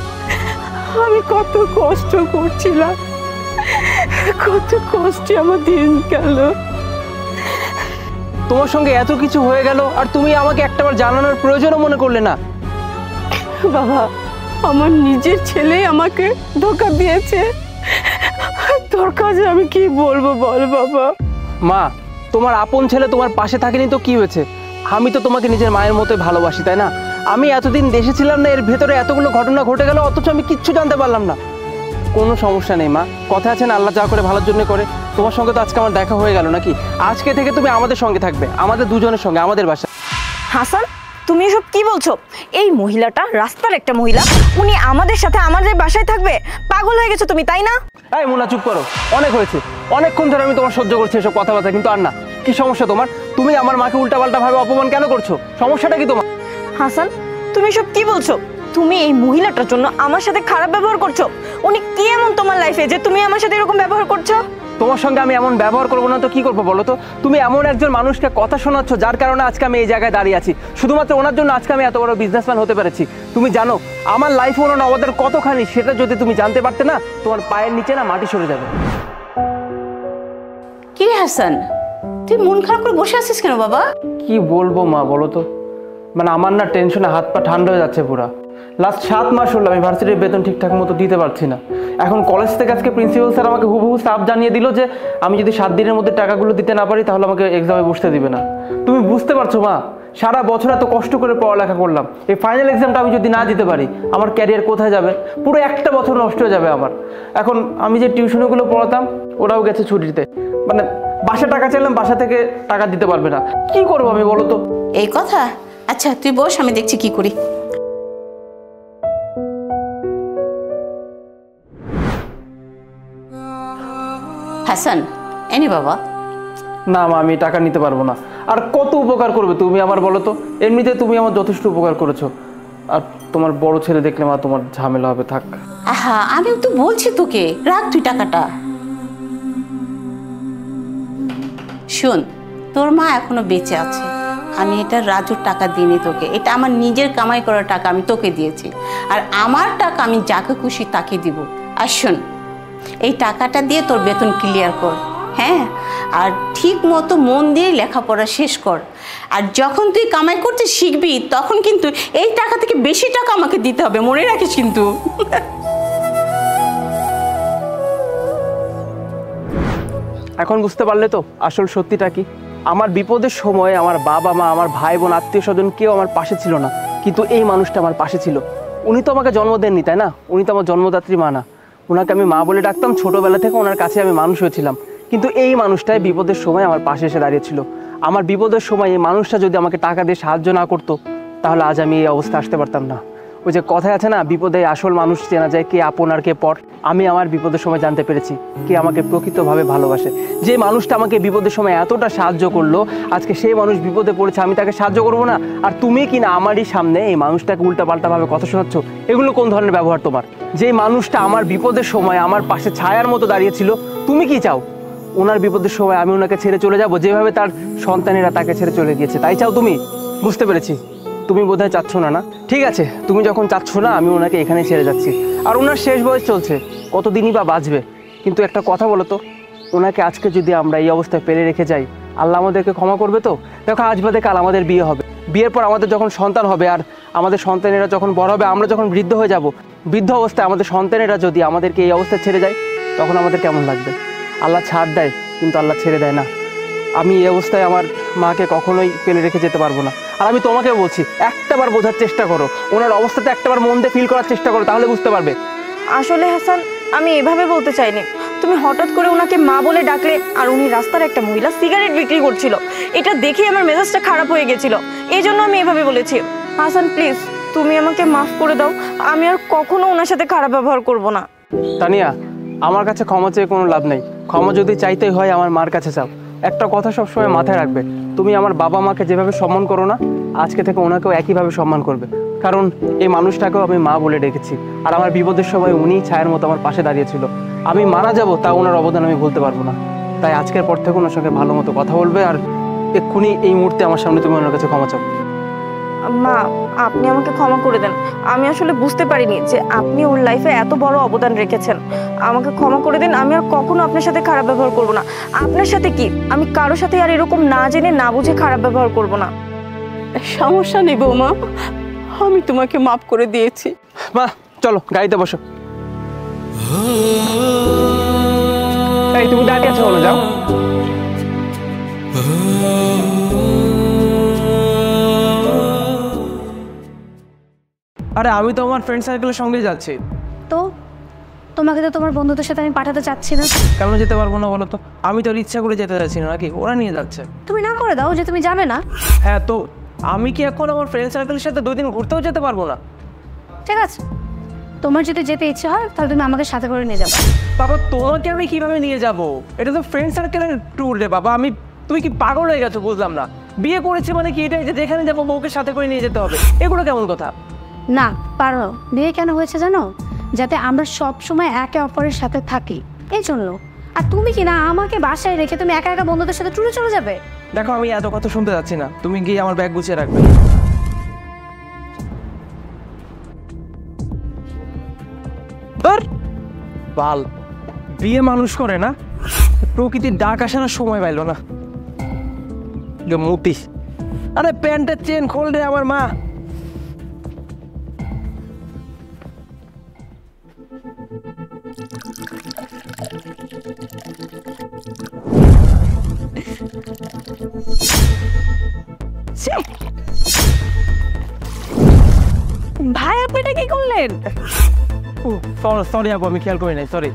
আমি কত কষ্ট করছিলাম, কত কষ্টে আমার দিন গেল। তোমার সঙ্গে এত কিছু হয়ে গেল আর তুমি আমাকে একটাবার জানানোর প্রয়োজনও মনে করলে না? বাবা আমার নিজের ছেলে আমাকে ধোঁকা দিয়েছে, তোর কাছে আমি কি বলবো বল বাবা? মা তোমার আপন ছেলে তোমার পাশে থাকেনি তো কি হয়েছে? আমি তো তোমাকে নিজের মায়ের মতোই ভালোবাসি, তাই না? আমি এতদিন দেশে ছিলাম না, এর ভেতরে এতগুলো ঘটনা ঘটে গেল, অথচ আমি কিচ্ছু জানতে পারলাম না। কোনো সমস্যা নেই মা, কথা আছে না আল্লাহ যা করে ভালোর জন্য করে। তোমার সঙ্গে তো আজকে আমার দেখা হয়ে গেল নাকি? আজকে থেকে তুমি আমাদের সঙ্গে থাকবে, আমাদের দুজনের সঙ্গে, আমাদের বাসা। হাসান তুমি এসব কি বলছো? এই মহিলাটা রাস্তার একটা মহিলা, উনি আমাদের সাথে আমাদের বাসায় থাকবে? পাগল হয়ে গেছো তুমি, তাই না? এই মোনা চুপ করো, অনেক হয়েছে, অনেকক্ষণ ধরে আমি তোমার সহ্য করছি এসব কথাবার্তা, কিন্তু আর না। কি সমস্যা তোমার? তুমি আমার মাকে উল্টাপাল্টা ভাবে অপমান কেন করছো? সমস্যাটা কি তোমার? হাসান তুমি এসব কি বলছো? তুমি এই মহিলাটার জন্য আমার সাথে খারাপ ব্যবহার করছো। উনি কি এমন তোমার লাইফে যে তুমি আমার সাথে এরকম ব্যবহার করছো? তোমার সঙ্গে আমি এমন ব্যবহার করবো না তো কি করবো বলো তো? তুমি এমন একজন মানুষকে কথা শোনাচ্ছ যার কারণে আজকে আমি এই জায়গায় দাঁড়িয়ে আছি, শুধুমাত্র ওনার জন্য আজকে আমি এত বড় বিজনেসম্যান হতে পেরেছি। তুমি জানো আমার লাইফে ওনার অবদান কতখানি, সেটা যদি তুমি জানতে পারতে না, তোমার পায়ের নিচে না মাটি সরে যাবে। কি রে হাসান তুই মন খারাপ করে বসে আছিস কেন বাবা? কি বলবো মা বলো তো, মানে আমার না টেনশনে হাত পা ঠান্ডা হয়ে যাচ্ছে পুরা। লাস্ট 7 মাস হলো আমি ভার্সিটির বেতন ঠিকঠাক মতো দিতে পারছি না। এখন কলেজ থেকে আজকে প্রিন্সিপাল স্যার আমাকে হুবহু চাপ জানিয়ে দিল যে আমি যদি 7 দিনের মধ্যে টাকাগুলো দিতে না পারি তাহলে আমাকে এক্সামে বসতে দিবে না। তুমি বুঝতে পারছো মা, সারা বছর এত কষ্ট করে পড়ালেখা করলাম, এই ফাইনাল এক্সামটা আমি যদি না দিতে পারি আমার ক্যারিয়ার কোথায় যাবে? পুরো একটা বছর নষ্ট হয়ে যাবে আমার। এখন আমি যে টিউশনগুলো পড়াতাম ওরাও গেছে ছুটিতে, মানে বাসা টাকা চাইলাম, বাসা থেকে টাকা দিতে পারবে না। কি করবো আমি বলো তো? এই কথা? আচ্ছা তুই বস, আমি দেখছি কি করি। হাসান, এনে বাবা। না মা, আমি টাকা নিতে পারবো না। আর কত উপকার করবে তুমি আমার, বলো তো? এমনিতে তুমি আমার যথেষ্ট উপকার করেছো, আর তোমার বড় ছেলে দেখলে মা তোমার ঝামেলা হবে। থাক। আহা, আমিও তো বলছি তোকে, রাখ তুই টাকাটা। শোন, তোর মা এখনো বেঁচে আছে। আমি এটা রাজুর টাকা দিইনি তোকে, এটা আমার নিজের কামাই করার টাকা আমি তোকে দিয়েছি। আর আমার টাকা আমি যাকে খুশি তাকে দিব। আর শোন, এই টাকাটা দিয়ে তোর বেতন ক্লিয়ার কর, হ্যাঁ? আর ঠিক মতো মন দিয়ে লেখাপড়া শেষ কর। আর যখন তুই কামাই করতে শিখবি তখন কিন্তু এই টাকা থেকে বেশি টাকা আমাকে দিতে হবে, মনে রাখিস কিন্তু। এখন বুঝতে পারলে তো আসল সত্যিটা কি? আমার বিপদের সময় আমার বাবা মা, আমার ভাই বোন, আত্মীয় স্বজন কেউ আমার পাশে ছিল না, কিন্তু এই মানুষটা আমার পাশে ছিল। উনি তো আমাকে জন্ম দেননি, তাই না? উনি তো আমার জন্মদাত্রী মা না। ওনাকে আমি মা বলে ডাকতাম, ছোটোবেলা থেকে ওনার কাছে আমি মানুষ হয়েছিলাম। কিন্তু এই মানুষটাই বিপদের সময় আমার পাশে এসে দাঁড়িয়েছিল। আমার বিপদের সময় এই মানুষটা যদি আমাকে টাকা দিয়ে সাহায্য না করতো, তাহলে আজ আমি এই অবস্থা আসতে পারতাম না। ওই যে কথায় আছে না, বিপদে আসল মানুষ চেনা যায়, কে আপন আর কে পর। আমি আমার বিপদের সময় জানতে পেরেছি কে আমাকে প্রকৃতভাবে ভালোবাসে। যে মানুষটা আমাকে বিপদের সময় এতটা সাহায্য করলো, আজকে সেই মানুষ বিপদে পড়েছে, আমি তাকে সাহায্য করবো না? আর তুমি কি না আমারই সামনে এই মানুষটাকে উল্টাপাল্টাভাবে কথা শোনাচ্ছ? এগুলো কোন ধরনের ব্যবহার তোমার? যে মানুষটা আমার বিপদের সময় আমার পাশে ছায়ার মতো দাঁড়িয়েছিল, তুমি কি চাও ওনার বিপদের সময় আমি ওনাকে ছেড়ে চলে যাব? যেভাবে তার সন্তানেরা তাকে ছেড়ে চলে গিয়েছে, তাই চাও তুমি? বুঝতে পেরেছি, তুমি বোধহয় চাচ্ছ না। না, ঠিক আছে, তুমি যখন চাচ্ছ না, আমি ওনাকে এখানে ছেড়ে যাচ্ছি। আর ওনার শেষ বয়স চলছে, কতদিনই বা বাঁচবে। কিন্তু একটা কথা বলো তো, ওনাকে আজকে যদি আমরা এই অবস্থায় ফেলে রেখে যাই, আল্লাহ আমাদেরকে ক্ষমা করবে তো? দেখো, আজ বাদে কাল আমাদের বিয়ে হবে, বিয়ের পর আমাদের যখন সন্তান হবে, আর আমাদের সন্তানেরা যখন বড় হবে, আমরা যখন বৃদ্ধ হয়ে যাব, বৃদ্ধ অবস্থায় আমাদের সন্তানেরা যদি আমাদেরকে এই অবস্থায় ছেড়ে যায়, তখন আমাদের কেমন লাগবে? আল্লাহ ছাড় দেয়, কিন্তু আল্লাহ ছেড়ে দেয় না। আমি এই অবস্থায় আমার মাকে কখনোই ফেলে রেখে যেতে পারবো না। আর আমি তোমাকেও বলছি, একটাবার বোঝার চেষ্টা করো, ওনার অবস্থাতে একটাবার মন দিয়ে ফিল করার চেষ্টা করো, তাহলে বুঝতে পারবে। আসলে হাসান, আমি এভাবে বলতে চাইনি। তুমি হঠাৎ করে ওনাকে মা বলে ডাকলে, আর উনি রাস্তার একটা মহিলা সিগারেট বিক্রি করছিল, এটা দেখে আমার মেজাজটা খারাপ হয়ে গেছিল, এই জন্য আমি এভাবে বলেছি। হাসান প্লিজ, তুমি আমাকে মাফ করে দাও, আমি আর কখনো ওনার সাথে খারাপ ব্যবহার করব না। তানিয়া, আমার কাছে ক্ষমা চেয়ে কোনো লাভ নেই। ক্ষমা যদি চাইতেই হয়, আমার মার কাছে চাও। একটা কথা সবসময় মাথায় রাখবে, তুমি আমার বাবা মাকে যেভাবে সম্মান করো না, আজকে থেকে ওনাকেও একইভাবে সম্মান করবে। কারণ এই মানুষটাকেও আমি মা বলে ডেকেছি, আর আমার বিপদের সময় উনি ছায়ার মতো আমার পাশে দাঁড়িয়েছিল। আমি মারা যাব, তা ওনার অবদান আমি ভুলতে পারবো না। তাই আজকের পর থেকে ওনার সঙ্গে ভালো মতো কথা বলবে, আর এক্ষুনি এই মুহূর্তে আমার সামনে তুমি ওনার কাছে ক্ষমা চাও। মা, আপনি আমাকে ক্ষমা করে দেন। আমি আসলে বুঝতে পারিনি যে আপনি ওর লাইফে এত বড় অবদান রেখেছেন। আমাকে ক্ষমা করে দিন, আমি আর কখনো আপনার সাথে খারাপ ব্যবহার করব না। আপনার সাথে কি, আমি কারোর সাথে আর এরকম না জেনে না বুঝে খারাপ ব্যবহার করব না। সমস্যা নেই বৌমা, আমি তোমাকে মাফ করে দিয়েছি। মা চলো, গাড়িতে বসো। এই তুমি দাঁড়িয়ে আছো, যাও। আরে আমি তো আমার ফ্রেন্ড সার্কেলের সঙ্গে যাচ্ছি। তো তোমাকে তো তোমার বন্ধুদের সাথে আমি পাঠাতে চাচ্ছি না। কেন যেতে পারবো না বলো তো? আমি তো ইচ্ছা করে যেতে যাচ্ছি না, নাকি ওরা নিয়ে যাচ্ছে? তুমি না করে দাও যে তুমি যাবে না। হ্যাঁ, তো আমি কি এখন আমার ফ্রেন্ড সার্কেলের সাথে 2 দিন ঘুরতেও যেতে পারবো না? ঠিক আছে, তোমার যদি যেতে ইচ্ছে হয় তাহলে তুমি আমাকে সাথে করে নিয়ে যাবে। বাবা, তোমাকে আমি কিভাবে নিয়ে যাব? এটা তো ফ্রেন্ড সার্কেলের ট্যুর রে বাবা। তুমি কি পাগল হয়ে গেছো? বুঝলাম না। বিয়ে করেছি মানে কি এটাই যে যেখানে যাবো বউকে সাথে করে নিয়ে যেতে হবে? এগুলো কেমন কথা? না পারো, বিয়ে কেন হয়েছে জানো? যাতে আমরা সব সময় একে অপরের সাথে থাকি, এই জন্য। আর তুমি কি না আমাকে বাসায় রেখে তুমি একা একা বন্ধুদের সাথে ট্যুরে চলে যাবে? দেখো, আমি এত কথা শুনতে যাচ্ছি না, তুমি গিয়ে আমার ব্যাগ গুছিয়ে রাখবে। বাল, বিয়ে মানুষ করে না, প্রকৃতির ডাক আসার সময় পাইল না। মুক্তি, আরে প্যান্টের চেন খোল রে আমার মা। ভাই, আপনি এটা কি করলেন? সরি আপু, আমি খেয়াল করি নাই, সরি।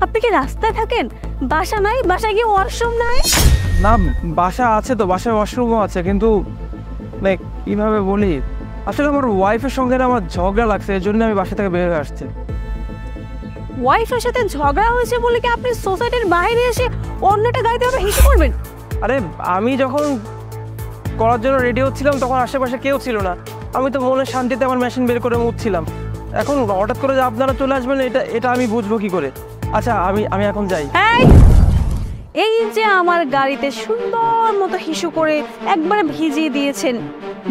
আপনি কি রাস্তায় থাকেন? বাসা নাই? বাসায় গিয়ে ওয়াশরুম নাই? না, বাসা আছে তো, বাসায় ওয়াশরুমও আছে, কিন্তু কিভাবে বলি, আসলে আমার ওয়াইফের সঙ্গে আমার ঝগড়া লাগছে, এর জন্য আমি বাসা থেকে বের হয়ে আসছি। ওয়াইফের সাথে ঝগড়া হয়েছে বলে কি আপনি সোসাইটির বাইরে এসে অন্যটা গাইতে হবে হিসু করবেন? আরে আমি যখন করার জন্য রেডি হচ্ছিলাম তখন আশেপাশে কেউ ছিল না, আমি তো মনে শান্তিতে আমার মেশিন বের করে মুছছিলাম। এখন হঠাৎ করে যে আপনারা চলে আসবেন এটা আমি বুঝবো কি করে? আচ্ছা আমি এখন যাই। এই যে আমার গাড়িতে সুন্দর মতো হিসু করে একবারে ভিজিয়ে দিয়েছেন,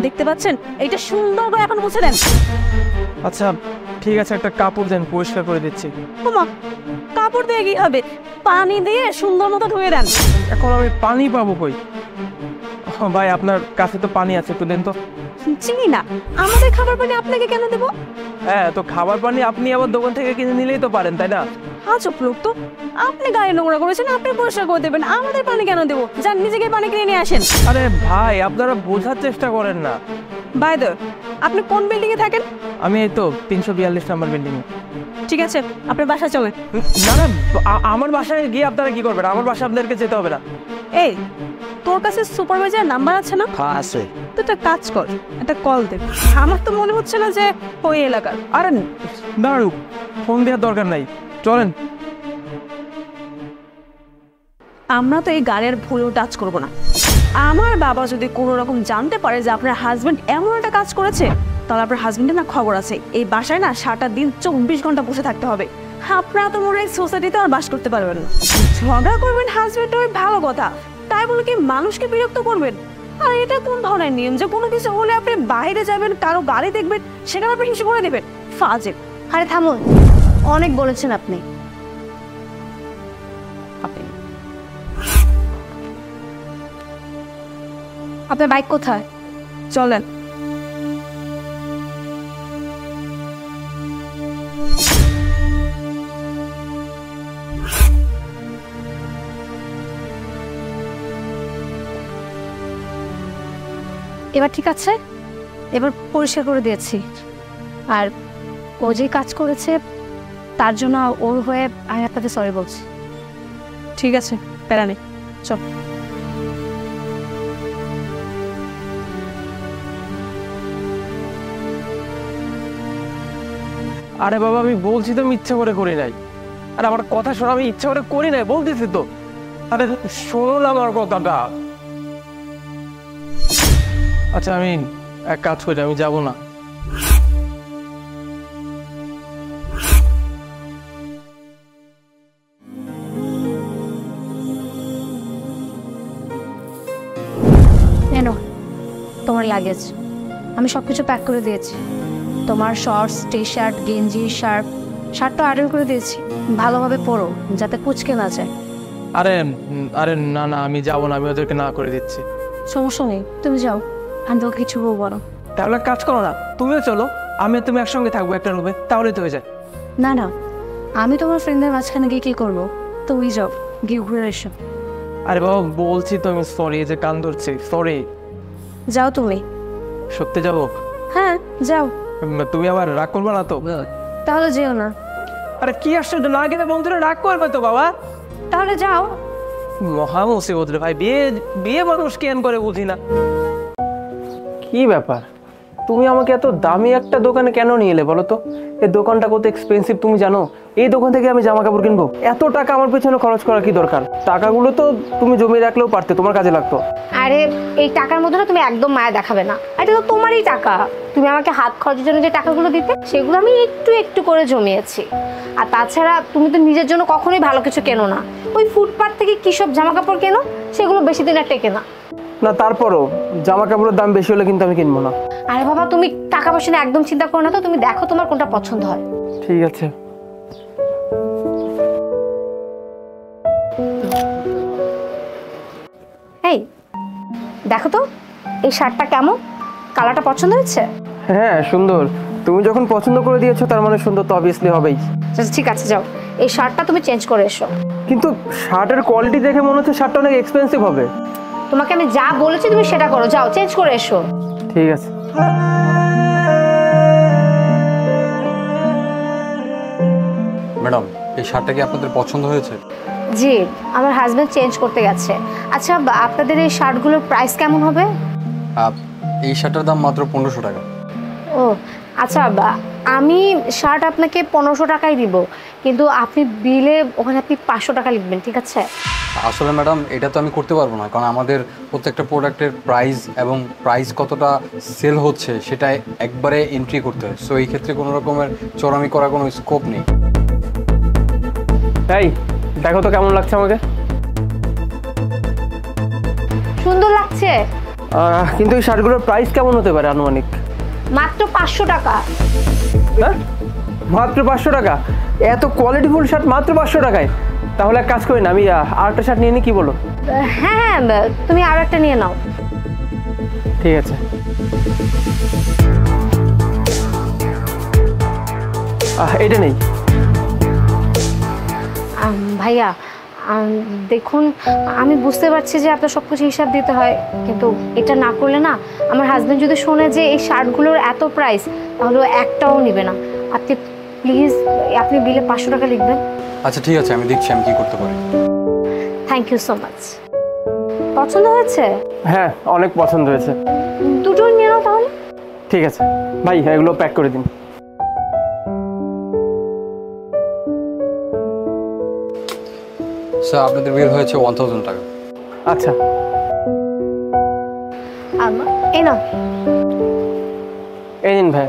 দেখতে পাচ্ছেন? এটা সুন্দর করে এখন মুছে দেন। আচ্ছা ঠিক আছে, একটা কাপড় দেন, পরিষ্কার করে দিচ্ছি। ওমা, কাপড় দিয়ে কি হবে? পানি দিয়ে সুন্দর মতো ধুয়ে দেন। এখন আমি পানি পাবো কই? ভাই আপনার কাছে তো পানি আছে, একটু দেন তো। চিনি না, আমাদের খাবার পানি আপনাকে কেন দেবো? হ্যাঁ, তো খাবার পানি আপনি আবার দোকান থেকে কিনে নিলেই তো পারেন, তাই না? আজব লোক তো, আপনি গাড়ি নোংরা করেছেন, আপনি পরিষ্কার করে দেবেন, আমাদের পানি কেন দেবো? যান নিজেকে পানি কিনে নিয়ে আসেন। আরে ভাই, আপনারা বোঝার চেষ্টা করেন না। বাই দ্য, আপনি কোন বিল্ডিং এ থাকেন? আমি এই তো 342 নাম্বার বিল্ডিং এ। ঠিক আছে, আপনার বাসা চলেন। না না, আমার বাসায় গিয়ে আপনারা কি করবেন? আমার বাসায় আপনাদেরকে যেতে হবে না। এই, তোর কাছে সুপারভাইজার নাম্বার আছে না? হ্যাঁ আছে। তো একটা কাজ কর, একটা কল দে। আমার তো মনে হচ্ছে না যে ওই এলাকার। আরে দাঁড়ু, ফোন দেওয়ার দরকার নাই, চলেন। আমরা তো এই গাড়ির ভুলেও টাচ করবো না। আমার বাবা যদি কোনো রকম জানতে পারে যে আপনার হাজবেন্ড এমন একটা কাজ করেছে, তাহলে আপনার হাজবেন্ডের না খবর আছে। এই বাসায় না সারাটা দিন 24 ঘন্টা বসে থাকতে হবে। আপনারা তো মনে হয় সোসাইটিতে আর বাস করতে পারবেন না। ঝগড়া করবেন হাজবেন্ড, ওই ভালো কথা, তাই বলে কি মানুষকে বিরক্ত করবেন? আর এটা কোন ধরনের নিয়ম যে কোনো কিছু হলে আপনি বাইরে যাবেন, কারো গাড়ি দেখবেন, সেখানে আপনি হিসেব করে দেবেন? ফাজিল। আরে থামুন, অনেক বলেছেন আপনি। আপনার বাইক কোথায়? চলেন। এবার ঠিক আছে, এবার পরিষ্কার করে দিয়েছি। আর ও যে কাজ করেছে তার জন্য ওর হয়ে আমি আপনাকে সরি বলছি। ঠিক আছে, প্যারা নেই, চল। আরে বাবা, আমি বলছি তো আমি ইচ্ছা করে করি নাই। আর আমার কথা শোনো, আমি ইচ্ছা করে করি নাই বলতেছি তো। আরে শোনো না আমার কথাটা। আচ্ছা আমি এক কাজ করি, আমি যাব না। এনো তোমার লাগেজ, আমি সব কিছু প্যাক করে দিয়েছি। তোমার শর্টস, টি শার্ট, গেঞ্জি, শার্টটা অর্ডার করে দিয়েছি। ভালোভাবে পরো যাতে কুচকে না যায়। আরে আরে না না, আমি যাব না, আমি ওদেরকে না করে দিচ্ছি। সমস্যা নেই, তুমি যাও, আমি তোকে কিছু বলবো না। তাহলে কাজ করো না, তুমিও চলো, আমি তুমি একসঙ্গে থাকবো একটা রুমে, তাহলেই তো হয়ে যায়। না না, আমি তোমার ফ্রেন্ডের মাঝখানে গিয়ে কী করবো? তুমি যাও, গিয়ে ঘুরে এসো। আরে বাবা বলছি তো আমি সরি, যে কান ধরছি, সরি। যাও তুমি। সত্যি যাবো? হ্যাঁ যাও। তুমি আবার রাগ করবে না তো? তাহলে যেও না। আরে কি আশ্চর্য, না গেলে বন্ধুরা রাগ করবে তো বাবা। তাহলে যাও। মহা মুসিবত রে ভাই, বিয়ে মানুষ কেন করে বুঝি না। কি ব্যাপার, তুমি আমাকে এত দামি একটা দোকানে কেন নিয়ে এলে বলো তো? এই দোকানটা কত এক্সপেন্সিভ তুমি জানো? এই দোকান থেকে আমি জামা কাপড় কিনবো? এত টাকা আমার পেছনে খরচ করার কি দরকার? টাকাগুলো তো তুমি জমিয়ে রাখলেও পারতে, তোমার কাজে লাগতো। আরে এই টাকার মধ্যে না তুমি একদম মায়া দেখাবে না, এটা তো তোমারই টাকা। তুমি আমাকে হাত খরচের জন্য যে টাকাগুলো দিতে, সেগুলো আমি একটু একটু করে জমিয়েছি। আর তাছাড়া তুমি তো নিজের জন্য কখনোই ভালো কিছু কেনো না। ওই ফুটপাত থেকে কী সব জামা কাপড় কেনো, সেগুলো বেশি দিন আর টেকে না। না তারপরও জামা কাপড়ের দাম বেশি হলে কিন্তু আমি কিনবো না। আরে বাবা, তুমি টাকা পয়সা নিয়ে একদম চিন্তা করো না তো, তুমি দেখো তোমার কোনটা পছন্দ হয়। ঠিক আছে। এই দেখো তো, এই শার্টটা কেমন? কালারটা পছন্দ হয়েছে? হ্যাঁ সুন্দর, তুমি যখন পছন্দ করে দিয়েছো তার মানে সুন্দর তো অবভিয়াসলি হবেই। ঠিক আছে যাও, এই শার্টটা তুমি চেঞ্জ করে এসো। কিন্তু শার্টের কোয়ালিটি দেখে মনে হচ্ছে শার্টটা অনেক এক্সপেন্সিভ হবে। তোমাকে আমি যা বলেছি তুমি সেটা করো, যাও চেঞ্জ করে এসো। ঠিক আছে। ম্যাডাম, এই শার্টটা কি আপনাদের পছন্দ হয়েছে? জি, আমার হাজবেন্ড চেঞ্জ করতে গেছে। আচ্ছা, আপনাদের এই শার্টগুলোর প্রাইস কেমন হবে? এই শার্টটার দাম মাত্র 1500 টাকা। ও আচ্ছা, আমি শার্ট আপনাকে 1500 টাকাই দিব, কিন্তু আপনি বিলে ওখানে আপনি 500 টাকা লিখবেন, ঠিক আছে? আসলে ম্যাডাম এটা তো আমি করতে পারবো না, কারণ আমাদের প্রত্যেকটা প্রোডাক্টের প্রাইস এবং প্রাইস কতটা সেল হচ্ছে সেটা একবারে এন্ট্রি করতে হয়। সো এই ক্ষেত্রে কোনো রকমের চড়ামি করার কোনো স্কোপ নেই। তাই দেখো তো কেমন লাগছে আমাকে। সুন্দর লাগছে, কিন্তু এই শার্টগুলোর প্রাইস কেমন হতে পারে আনুমানিক? মাত্র 500 টাকা। হ্যাঁ, মাত্র 500 টাকা? এত কোয়ালিটিফুল শার্ট মাত্র 500 টাকায়? তাহলে এক কাজ করি না, আমি আরেকটা শার্ট নিয়ে নিই, কি বলো? হ্যাঁ হ্যাঁ, তুমি আর একটা নিয়ে নাও। ঠিক আছে। এটা নেই। ভাইয়া দেখুন, আমি বুঝতে পারছি যে আপনার সব কিছু হিসাব দিতে হয়, কিন্তু এটা না করলে না আমার হাজব্যান্ড যদি শোনে যে এই শার্টগুলোর এত প্রাইস, তাহলে একটাও নেবে না। আপনি প্লিজ আপনি বিলে 500 টাকা লিখবেন। আচ্ছা ঠিক আছে, আমি দেখছি আমি কি করতে পারি। Thank you so much. পছন্দ হয়েছে? হ্যাঁ, অনেক পছন্দ হয়েছে। দুটো নিয়ে নাও তাহলে। ঠিক আছে ভাই, এগুলো প্যাক করে দিন। স্যার আপনাদের বিল হয়েছে 1000 টাকা। আচ্ছা, এই নাও। এই নিন ভাই।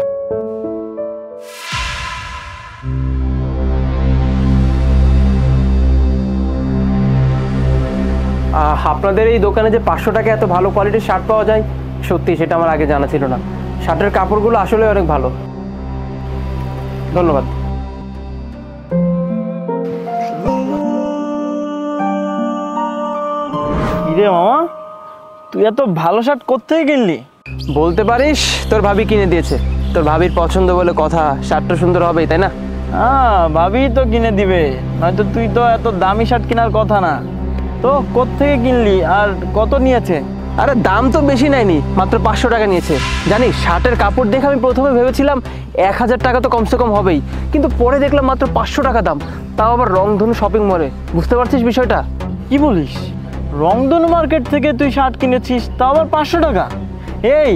আপনাদের এই দোকানে যে 500 টাকা এত ভালো কোয়ালিটির শার্ট পাওয়া যায়, সত্যি সেটা আমার আগে জানা ছিল না। শার্টের কাপড়গুলো আসলে অনেক ভালো, ধন্যবাদ। কিরে মামা, তুই এত ভালো শার্ট কোত্থেকে কিনলি? বলতে পারিস তোর ভাবি কিনে দিয়েছে। তোর ভাবির পছন্দ বলে কথা, শার্টটা সুন্দর হবেই, তাই না? হ্যাঁ, ভাবি তো কিনে দিবে, নয়তো তুই তো এত দামি শার্ট কেনার কথা না। তো কোত্থেকে কিনলি আর কত নিয়েছে? আরে দাম তো বেশি নেয়নি, মাত্র 500 টাকা নিয়েছে। জানিস, শার্টের কাপড় দেখে আমি প্রথমে ভেবেছিলাম 1000 টাকা তো কমসে কম হবেই, কিন্তু পরে দেখলাম মাত্র 500 টাকা দাম, তাও আবার রংধনু শপিং মলে। বুঝতে পারছিস বিষয়টা? কি বলিস, রংধনু মার্কেট থেকে তুই শার্ট কিনেছিস, তাও আবার 500 টাকা? এই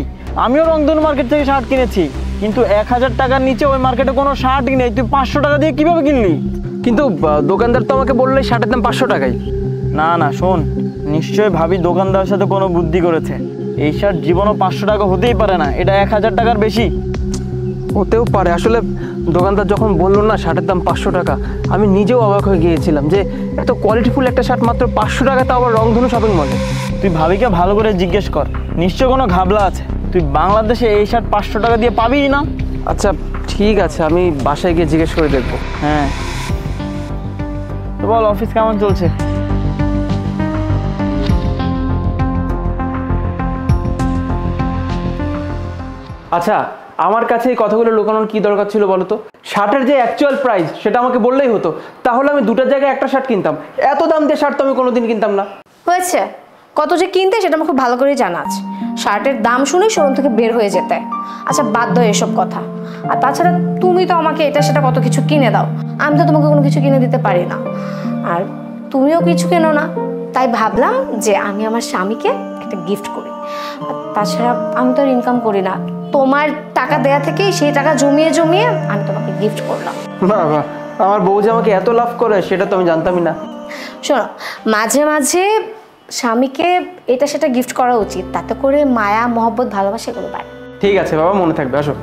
আমিও রংধনু মার্কেট থেকে শার্ট কিনেছি, কিন্তু 1000 টাকার নিচে ওই মার্কেটে কোনো শার্টই নেই। তুই 500 টাকা দিয়ে কিভাবে কিনলি? কিন্তু দোকানদার তো আমাকে বললে শার্টের দাম 500 টাকাই। না না, শোন, নিশ্চয়ই ভাবি দোকানদারের সাথে কোনো বুদ্ধি করেছে। এই শার্ট জীবনও 500 টাকা হতেই পারে না, এটা 1000 টাকার বেশি হতেও পারে। আসলে দোকানদার যখন বললো না শার্টের দাম 500 টাকা, আমি নিজেও অবাক হয়ে গিয়েছিলাম যে এত কোয়ালিটিফুল একটা শার্ট মাত্র 500 টাকা, তাও আবার রংধনু শপিং মলে। তুই ভাবিকে ভালো করে জিজ্ঞেস কর, নিশ্চয় কোনো ঘাবলা আছে। তুই বাংলাদেশে এই শার্ট 500 টাকা দিয়ে পাবি না। আচ্ছা ঠিক আছে, আমি বাসায় গিয়ে জিজ্ঞেস করে দেখবো। হ্যাঁ, তো বল অফিস কেমন চলছে? আচ্ছা, আমার কাছে এই কথাগুলো লুকানোর কি দরকার ছিল বলো তো? শার্টের যে অ্যাকচুয়াল প্রাইস সেটা আমাকে বললেই হতো, তাহলে আমি দুটার জায়গায় একটা শার্ট কিনতাম। এত দাম দিয়ে শার্ট তো আমি কোনোদিন কিনতাম না। হয়েছে, কত যে কিনতে সেটা আমার খুব ভালো করেই জানা আছে। শার্টের দাম শুনেই শোরুম থেকে বের হয়ে যেতে। আচ্ছা বাধ্য এসব কথা। আর তাছাড়া তুমি তো আমাকে এটা সেটা কত কিছু কিনে দাও, আমি তো তোমাকে কোনো কিছু কিনে দিতে পারি না। আর তুমিও কিছু কেনো না, তাই ভাবলাম যে আমি আমার স্বামীকে একটা গিফট করি। আর তাছাড়া আমি তো আর ইনকাম করি না, তোমার টাকা দেয়া থেকেই সেই টাকা জমিয়ে জমিয়ে আমি তোমাকে গিফট করলাম। বাবা, আমার বউ যে আমাকে এত লাভ করে সেটা তো আমি জানতামই না। শোনো, মাঝে মাঝে স্বামীকে এটা সেটা গিফট করা উচিত, তাতে করে মায়া মহব্বত ভালোবাসা এগুলো বাড়ে। ঠিক আছে বাবা, মনে থাকবে, আসো।